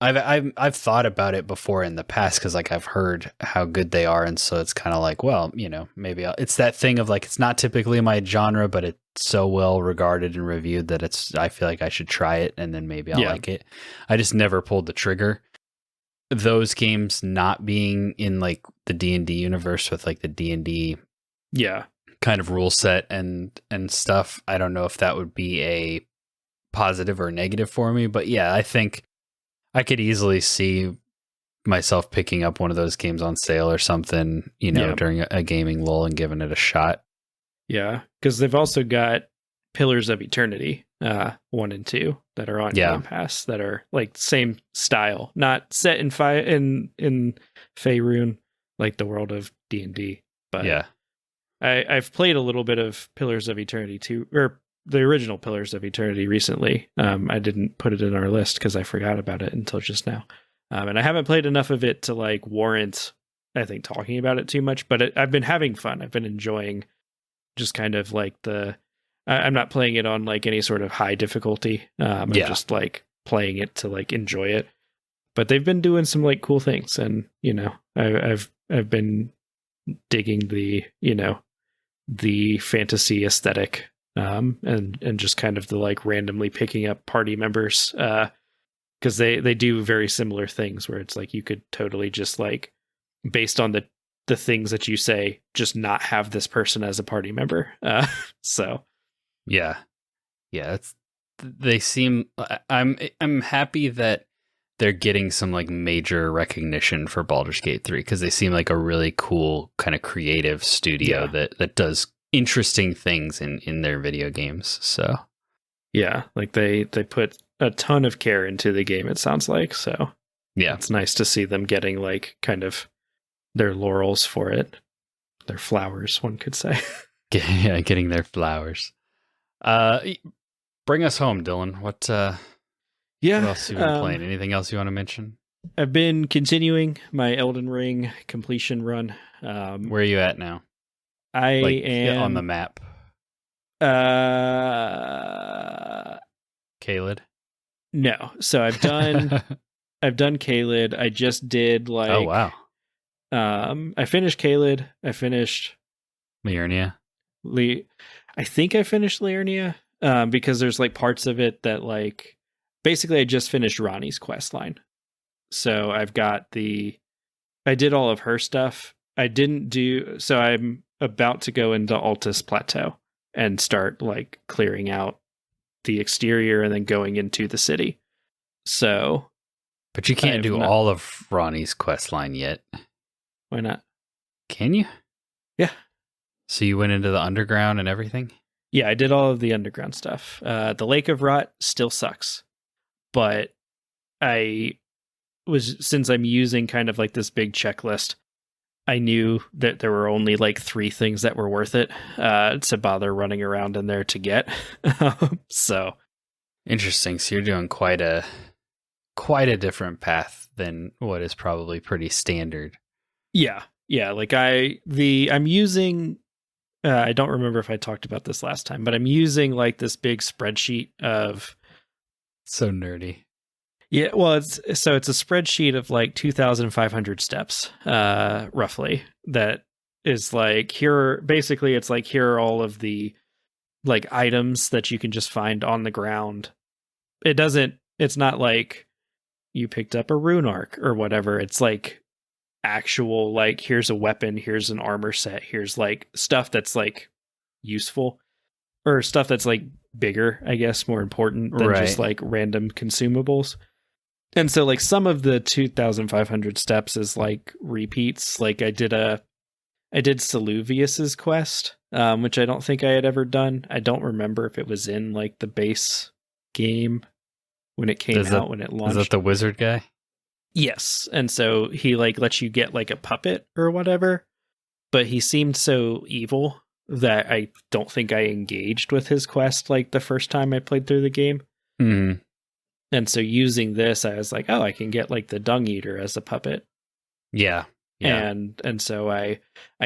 I've thought about it before in the past, because like I've heard how good they are, and so it's kind of like, well, you know, maybe it's that thing of like, it's not typically my genre, but it's so well regarded and reviewed that I feel like I should try it, and then maybe I'll like it. I just never pulled the trigger. Those games not being in like the D&D universe with like the D&D kind of rule set and stuff, I don't know if that would be a positive or negative for me, but yeah, I think I could easily see myself picking up one of those games on sale or something, you know, during a gaming lull and giving it a shot. Yeah, because they've also got Pillars of Eternity 1 and 2 that are on Game Pass that are like same style, not set in Faerun, like the world of D&D, but I've played a little bit of Pillars of Eternity 2, or the original Pillars of Eternity recently. I didn't put it in our list because I forgot about it until just now. And I haven't played enough of it to like warrant, I think, talking about it too much, but I've been having fun. I've been enjoying just kind of like I'm not playing it on like any sort of high difficulty. I'm just like playing it to like enjoy it, but they've been doing some like cool things, and, you know, I've been digging the fantasy aesthetic, and just kind of the like randomly picking up party members, because they do very similar things where it's like you could totally just like, based on the things that you say, just not have this person as a party member. So they seem, I'm happy that they're getting some like major recognition for Baldur's Gate 3, because they seem like a really cool kind of creative studio that does interesting things in their video games. So like they put a ton of care into the game, it sounds like. So it's nice to see them getting like kind of their laurels for it, their flowers, one could say. Getting their flowers. Bring us home, Dylan. What else have you been playing? Anything else you want to mention? I've been continuing my Elden Ring completion run. Where are you at now? I am on the map. Caelid? No. So I've done Caelid. I just did like, oh wow. I finished Caelid. I finished Liurnia. I think I finished Liurnia, because there's like parts of it that like, basically I just finished Ronnie's quest line. So I did all of her stuff. So I'm about to go into Altus Plateau and start like clearing out the exterior and then going into the city. So, but you can't do all of Ronnie's quest line yet. Why not? Can you? Yeah. So you went into the underground and everything? Yeah, I did all of the underground stuff. The Lake of Rot still sucks, but since I'm using kind of like this big checklist, I knew that there were only like 3 things that were worth it to bother running around in there to get. So interesting. So you're doing quite a different path than what is probably pretty standard. Yeah. Yeah, like I'm using I don't remember if I talked about this last time, but I'm using like this big spreadsheet of So nerdy. yeah, well it's a spreadsheet of like 2,500 steps roughly that is like here basically it's like here are all of the like items that you can just find on the ground. It's not like you picked up a rune arc or whatever. It's like actual like here's a weapon, here's an armor set, here's like stuff that's like useful or stuff that's like bigger, I guess, more important than just like random consumables. And so like some of the 2,500 steps is like repeats. Like I did Saluvius's quest, which I don't think I had ever done. I don't remember if it was in like the base game when it came out, when it launched. Is that the wizard guy? Yes. And so he like lets you get like a puppet or whatever, but he seemed so evil that I don't think I engaged with his quest like the first time I played through the game. Mm. And so using this, I was like, oh, I can get like the dung eater as a puppet. Yeah. Yeah. And so I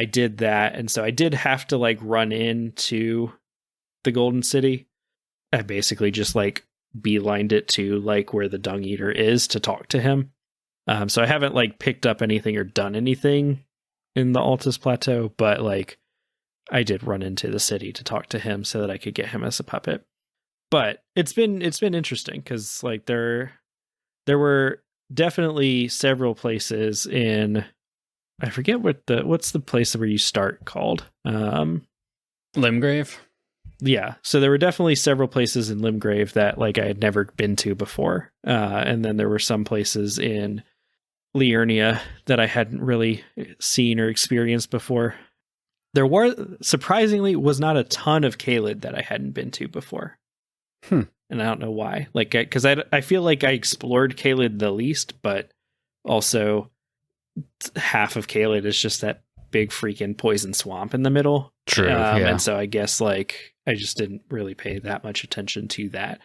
did that. And so I did have to like run into the Golden City. I basically just like beelined it to like where the dung eater is to talk to him. So I haven't like picked up anything or done anything in the Altus Plateau, but like I did run into the city to talk to him so that I could get him as a puppet. But it's been interesting because like there were definitely several places in, I forget what's the place where you start called? Limgrave? Yeah. So there were definitely several places in Limgrave that like I had never been to before. And then there were some places in Liurnia that I hadn't really seen or experienced before. There were, surprisingly, was not a ton of Caelid that I hadn't been to before. And I don't know why. Like, because I feel like I explored Caelid the least, but also half of Caelid is just that big freaking poison swamp in the middle. True. Yeah. And so I guess like I just didn't really pay that much attention to that.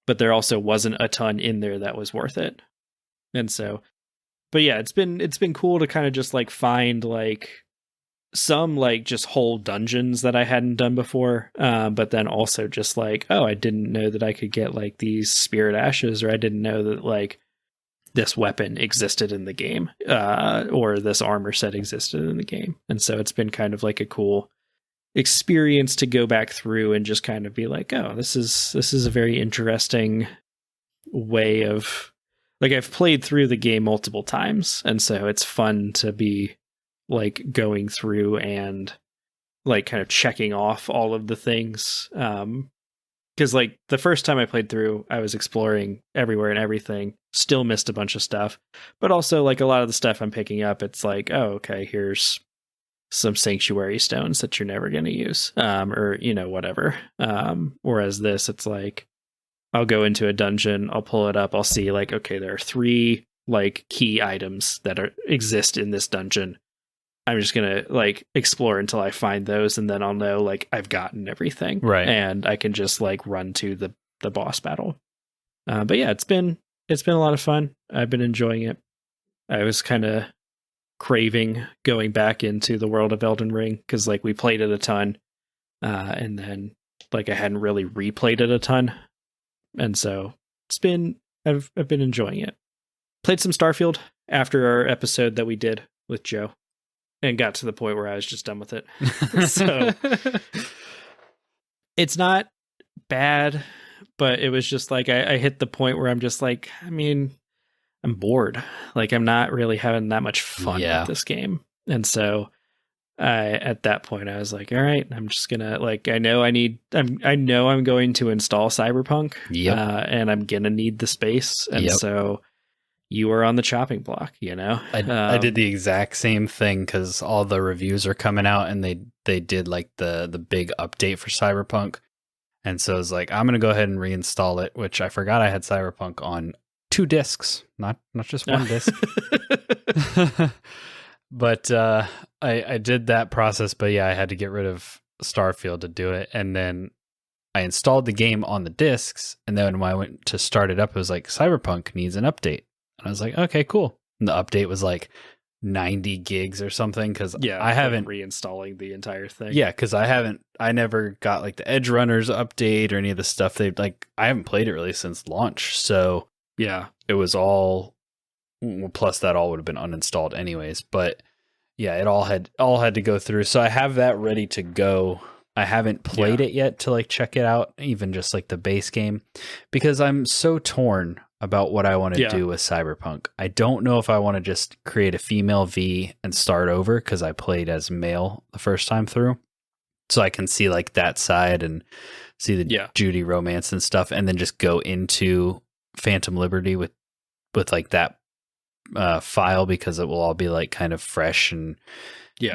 But there also wasn't a ton in there that was worth it. And so, but yeah, it's been cool to kind of just like find like some like just whole dungeons that I hadn't done before. But then also just like, oh, I didn't know that I could get like these spirit ashes, or I didn't know that like this weapon existed in the game, or this armor set existed in the game. And so it's been kind of like a cool experience to go back through and just kind of be like, oh, this is a very interesting way of, like, I've played through the game multiple times, and so it's fun to be like going through and like kind of checking off all of the things. Because like the first time I played through, I was exploring everywhere and everything, still missed a bunch of stuff, but also like a lot of the stuff I'm picking up, it's like, oh, okay, here's some sanctuary stones that you're never going to use, or, you know, whatever. Whereas this, it's like, I'll go into a dungeon, I'll pull it up, I'll see like, okay, there are 3 like key items that exist in this dungeon. I'm just going to like explore until I find those, and then I'll know like I've gotten everything. Right. And I can just like run to the boss battle. But yeah, it's been a lot of fun. I've been enjoying it. I was kind of craving going back into the world of Elden Ring because like we played it a ton. And then like I hadn't really replayed it a ton. And so I've been enjoying it. Played some Starfield after our episode that we did with Joe, and got to the point where I was just done with it. So it's not bad, but it was just like I hit the point where I'm just like, I mean, I'm bored. Like I'm not really having that much fun with this game. And so at that point I was like, all right, I'm just gonna like, I know I'm going to install Cyberpunk. And I'm gonna need the space. And so you were on the chopping block, you know? I did the exact same thing because all the reviews are coming out, and they did like the big update for Cyberpunk. And so I was like, I'm going to go ahead and reinstall it, which I forgot I had Cyberpunk on 2 discs, not just 1 disc. But I did that process, but yeah, I had to get rid of Starfield to do it. And then I installed the game on the discs, and then when I went to start it up, it was like, Cyberpunk needs an update. And I was like, okay, cool. And the update was like, 90 gigs or something, because Yeah, I haven't reinstalling the entire thing. Yeah, because I never got like the Edge Runners update or any of the stuff they like. I haven't played it really since launch, so yeah, it was all. Plus, that all would have been uninstalled anyways. But yeah, it all had to go through. So I have that ready to go. I haven't played it yet to like check it out, even just like the base game, because I'm so torn about what I want to do with Cyberpunk. I don't know if I want to just create a female V and start over, because I played as male the first time through. So I can see like that side and see the Judy romance and stuff, and then just go into Phantom Liberty with like that file, because it will all be like kind of fresh and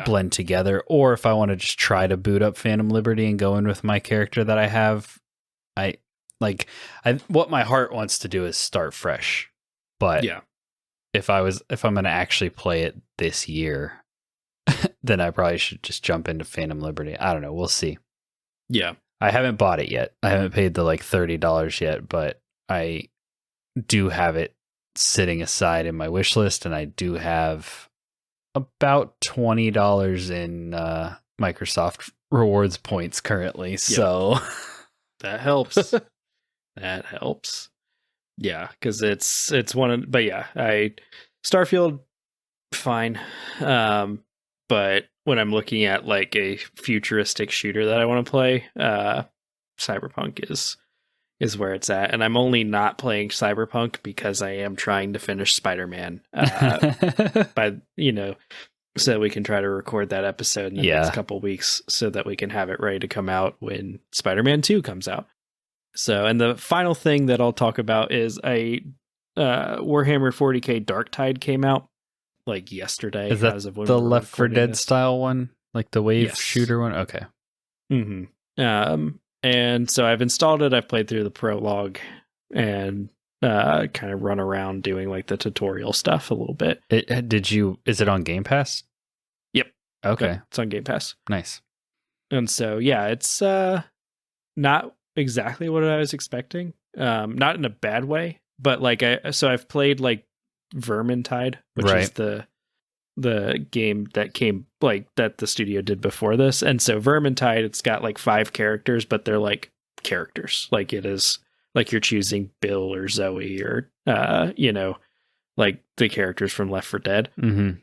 blend together. Or if I want to just try to boot up Phantom Liberty and go in with my character that I have, what my heart wants to do is start fresh. But if I'm going to actually play it this year, then I probably should just jump into Phantom Liberty. I don't know. We'll see. Yeah. I haven't bought it yet. I haven't paid the like $30 yet, but I do have it sitting aside in my wish list, and I do have about $20 in Microsoft rewards points currently. So that helps. That helps. Yeah, because it's one of, but yeah, Starfield, fine. But when I'm looking at like a futuristic shooter that I want to play, Cyberpunk is where it's at. And I'm only not playing Cyberpunk because I am trying to finish Spider-Man so we can try to record that episode in the next couple weeks so that we can have it ready to come out when Spider-Man 2 comes out. So, and the final thing that I'll talk about is a Warhammer 40k Darktide came out like yesterday. Is that the Left 4 Dead style one? Like the wave shooter one? Okay. Mm-hmm. And so I've installed it. I've played through the prologue and kind of run around doing like the tutorial stuff a little bit. Is it on Game Pass? Yep. Okay. Yep, it's on Game Pass. Nice. And so, yeah, it's not exactly what I was expecting. Not in a bad way, but like I've played like Vermintide, which is the game that came like that the studio did before this. And so Vermintide, it's got like 5 characters, but they're like characters. Like it is like you're choosing Bill or Zoe or like the characters from Left 4 Dead. Mm-hmm.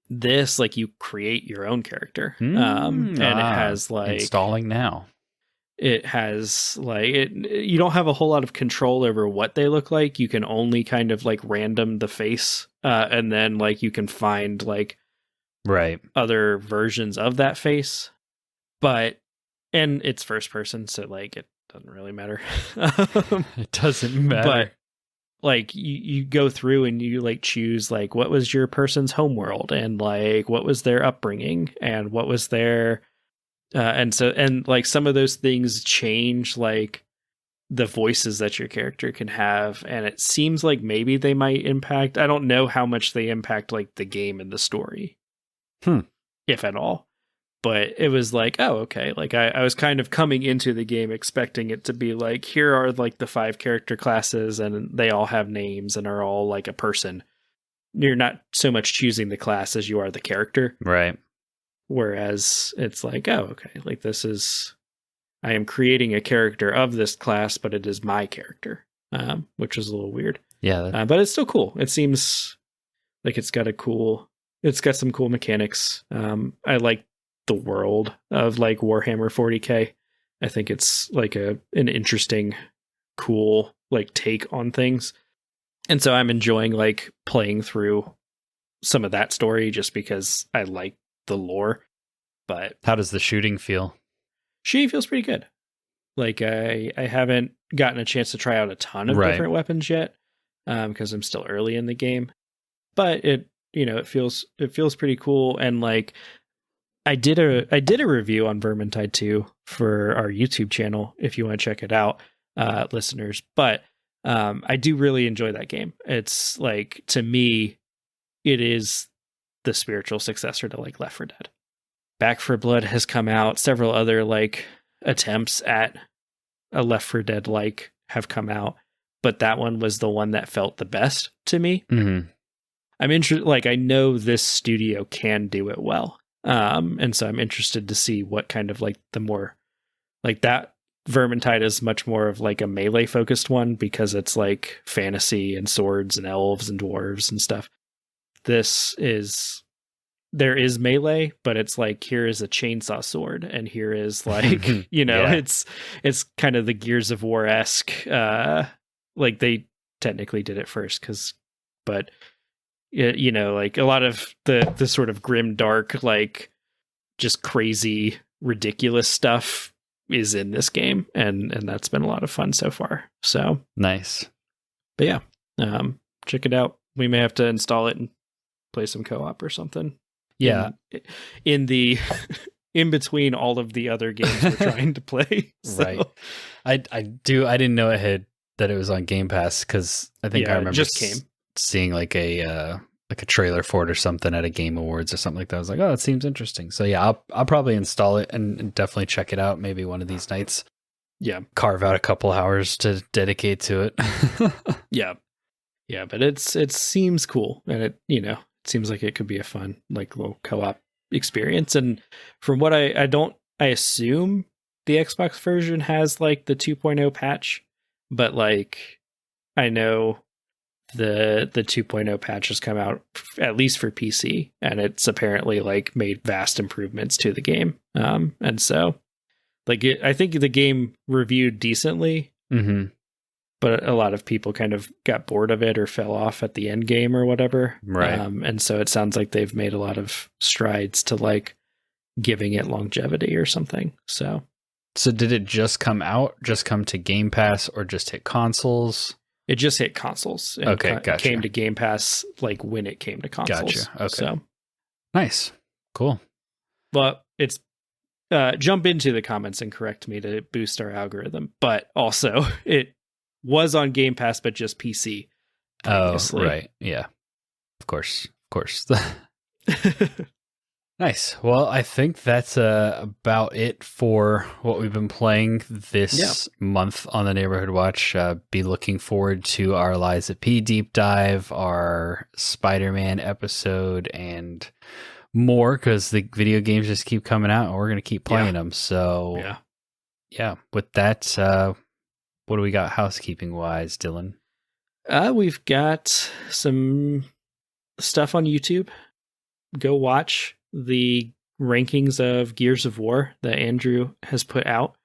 This, like, you create your own character. And it has like installing now. It has like you don't have a whole lot of control over what they look like. You can only kind of like random the face, and then like you can find like other versions of that face. And it's first person, so like it doesn't really matter. It doesn't matter. But like you go through and you like choose like what was your person's homeworld and like what was their upbringing and what was their and like some of those things change like the voices that your character can have, and it seems like maybe they might impact. I don't know how much they impact like the game and the story, if at all. But it was like, oh, okay. Like I was kind of coming into the game expecting it to be like, here are like the 5 character classes, and they all have names and are all like a person. You're not so much choosing the class as you are the character, right? Whereas it's like, oh, okay, like I am creating a character of this class, but it is my character, which is a little weird. Yeah. But it's still cool. It seems like it's got some cool mechanics. I like the world of like Warhammer 40k. I think it's like an interesting, cool like take on things. And so I'm enjoying like playing through some of that story just because I like the lore. But how does the shooting feel? She feels pretty good. Like I haven't gotten a chance to try out a ton of different weapons yet, because I'm still early in the game. But it feels pretty cool. And like I did a review on Vermintide 2 for our YouTube channel if you want to check it out, listeners. But I do really enjoy that game. It's like, to me, it is the spiritual successor to like Left 4 Dead. Back 4 Blood has come out. Several other like attempts at a Left 4 Dead like have come out, but that one was the one that felt the best to me. Mm-hmm. I'm interested. Like, I know this studio can do it well, and so I'm interested to see what kind of like the more like that. Vermintide is much more of like a melee focused one because it's like fantasy and swords and elves and dwarves and stuff. There is melee, but it's like, here is a chainsaw sword and here is like, it's kind of the Gears of War-esque, like they technically did it first but like a lot of the sort of grim dark, like just crazy, ridiculous stuff is in this game, and that's been a lot of fun so far. So nice. But yeah, check it out. We may have to install it and play some co-op or something. Yeah, in the in between all of the other games we're trying to play. So. Right. I didn't know that it was on Game Pass, because I think I remember just came seeing like a trailer for it or something at a Game Awards or something like that. I was like, oh, it seems interesting. So yeah, I'll probably install it and definitely check it out. Maybe one of these nights. Yeah. Carve out a couple hours to dedicate to it. Yeah. Yeah. But it seems cool. And it seems like it could be a fun, like, little co-op experience. And from what I assume the Xbox version has like the 2.0 patch, but like, I know the 2.0 patch has come out at least for PC, and it's apparently like made vast improvements to the game. And so like I think the game reviewed decently, but a lot of people kind of got bored of it or fell off at the end game or whatever. Right. And so it sounds like they've made a lot of strides to like giving it longevity or something. So did it just come to Game Pass, or just hit consoles? It just hit consoles. And okay, gotcha. Came to Game Pass like when it came to consoles. Gotcha. Okay. So nice. Cool. But it's jump into the comments and correct me to boost our algorithm. But also it was on Game Pass, but just PC. Previously. Oh, right. Yeah. Of course. Nice. Well, I think that's about it for what we've been playing this month on the Neighborhood Watch. Be looking forward to our Liza P deep dive, our Spider-Man episode, and more, because the video games just keep coming out and we're going to keep playing them. So, yeah. With that, what do we got housekeeping wise, Dylan? We've got some stuff on YouTube. Go watch the rankings of Gears of War that Andrew has put out.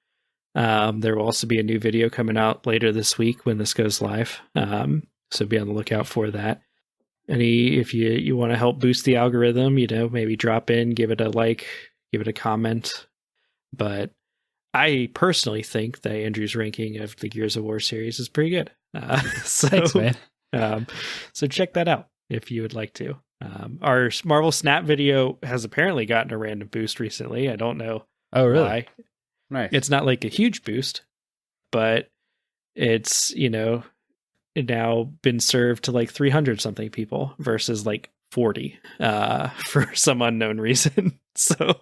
There will also be a new video coming out later this week when this goes live. So be on the lookout for that. If you want to help boost the algorithm, maybe drop in, give it a like, give it a comment. But I personally think that Andrew's ranking of the Gears of War series is pretty good. Thanks, man. So check that out if you would like to. Our Marvel Snap video has apparently gotten a random boost recently. I don't know. Oh, really? Why. Nice. It's not like a huge boost, but it's, now been served to like 300 something people versus like 40 for some unknown reason. So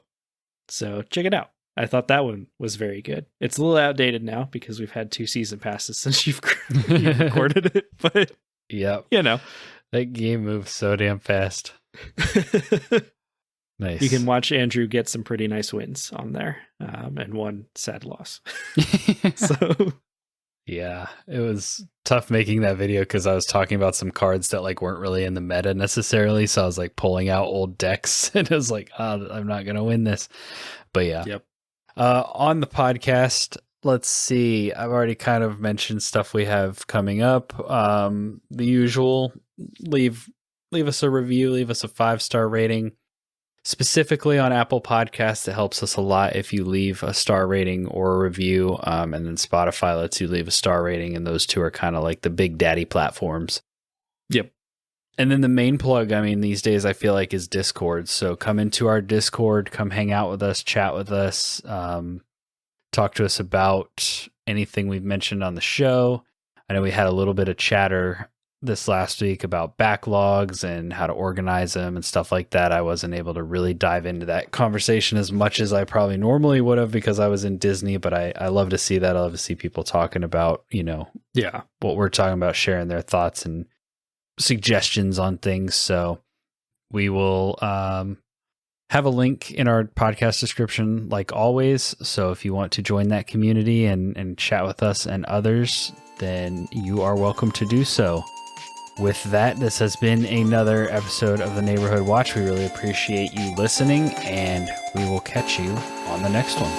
check it out. I thought that one was very good. It's a little outdated now because we've had 2 season passes since you've recorded it, but yep. That game moves so damn fast. Nice. You can watch Andrew get some pretty nice wins on there, and one sad loss. So, yeah, it was tough making that video because I was talking about some cards that like weren't really in the meta necessarily. So I was like pulling out old decks, and it was like, I'm not gonna win this. But yeah. Yep. On the podcast, let's see. I've already kind of mentioned stuff we have coming up. The usual. Leave us a review, leave us a 5-star rating. Specifically on Apple Podcasts, it helps us a lot if you leave a star rating or a review, and then Spotify lets you leave a star rating, and those two are kind of like the big daddy platforms. Yep. And then the main plug, these days I feel like, is Discord. So come into our Discord, come hang out with us, chat with us, talk to us about anything we've mentioned on the show. I know we had a little bit of chatter this last week about backlogs and how to organize them and stuff like that. I wasn't able to really dive into that conversation as much as I probably normally would have because I was in Disney, but I love to see that. I love to see people talking about, what we're talking about, sharing their thoughts and suggestions on things. So we will have a link in our podcast description, like always. So if you want to join that community and chat with us and others, then you are welcome to do so. With that, this has been another episode of the Neighborhood Watch. We really appreciate you listening, and we will catch you on the next one.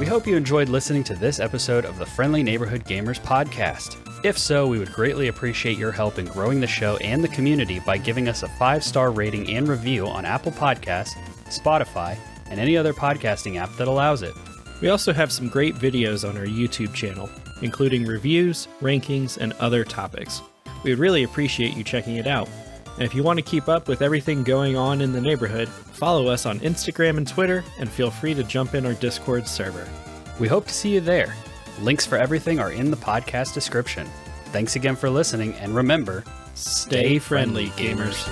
We hope you enjoyed listening to this episode of the Friendly Neighborhood Gamers podcast. If so, we would greatly appreciate your help in growing the show and the community by giving us a 5-star rating and review on Apple Podcasts, Spotify, and any other podcasting app that allows it. We also have some great videos on our YouTube channel, including reviews, rankings, and other topics. We would really appreciate you checking it out. And if you want to keep up with everything going on in the neighborhood, follow us on Instagram and Twitter, and feel free to jump in our Discord server. We hope to see you there. Links for everything are in the podcast description. Thanks again for listening, and remember, stay friendly, gamers.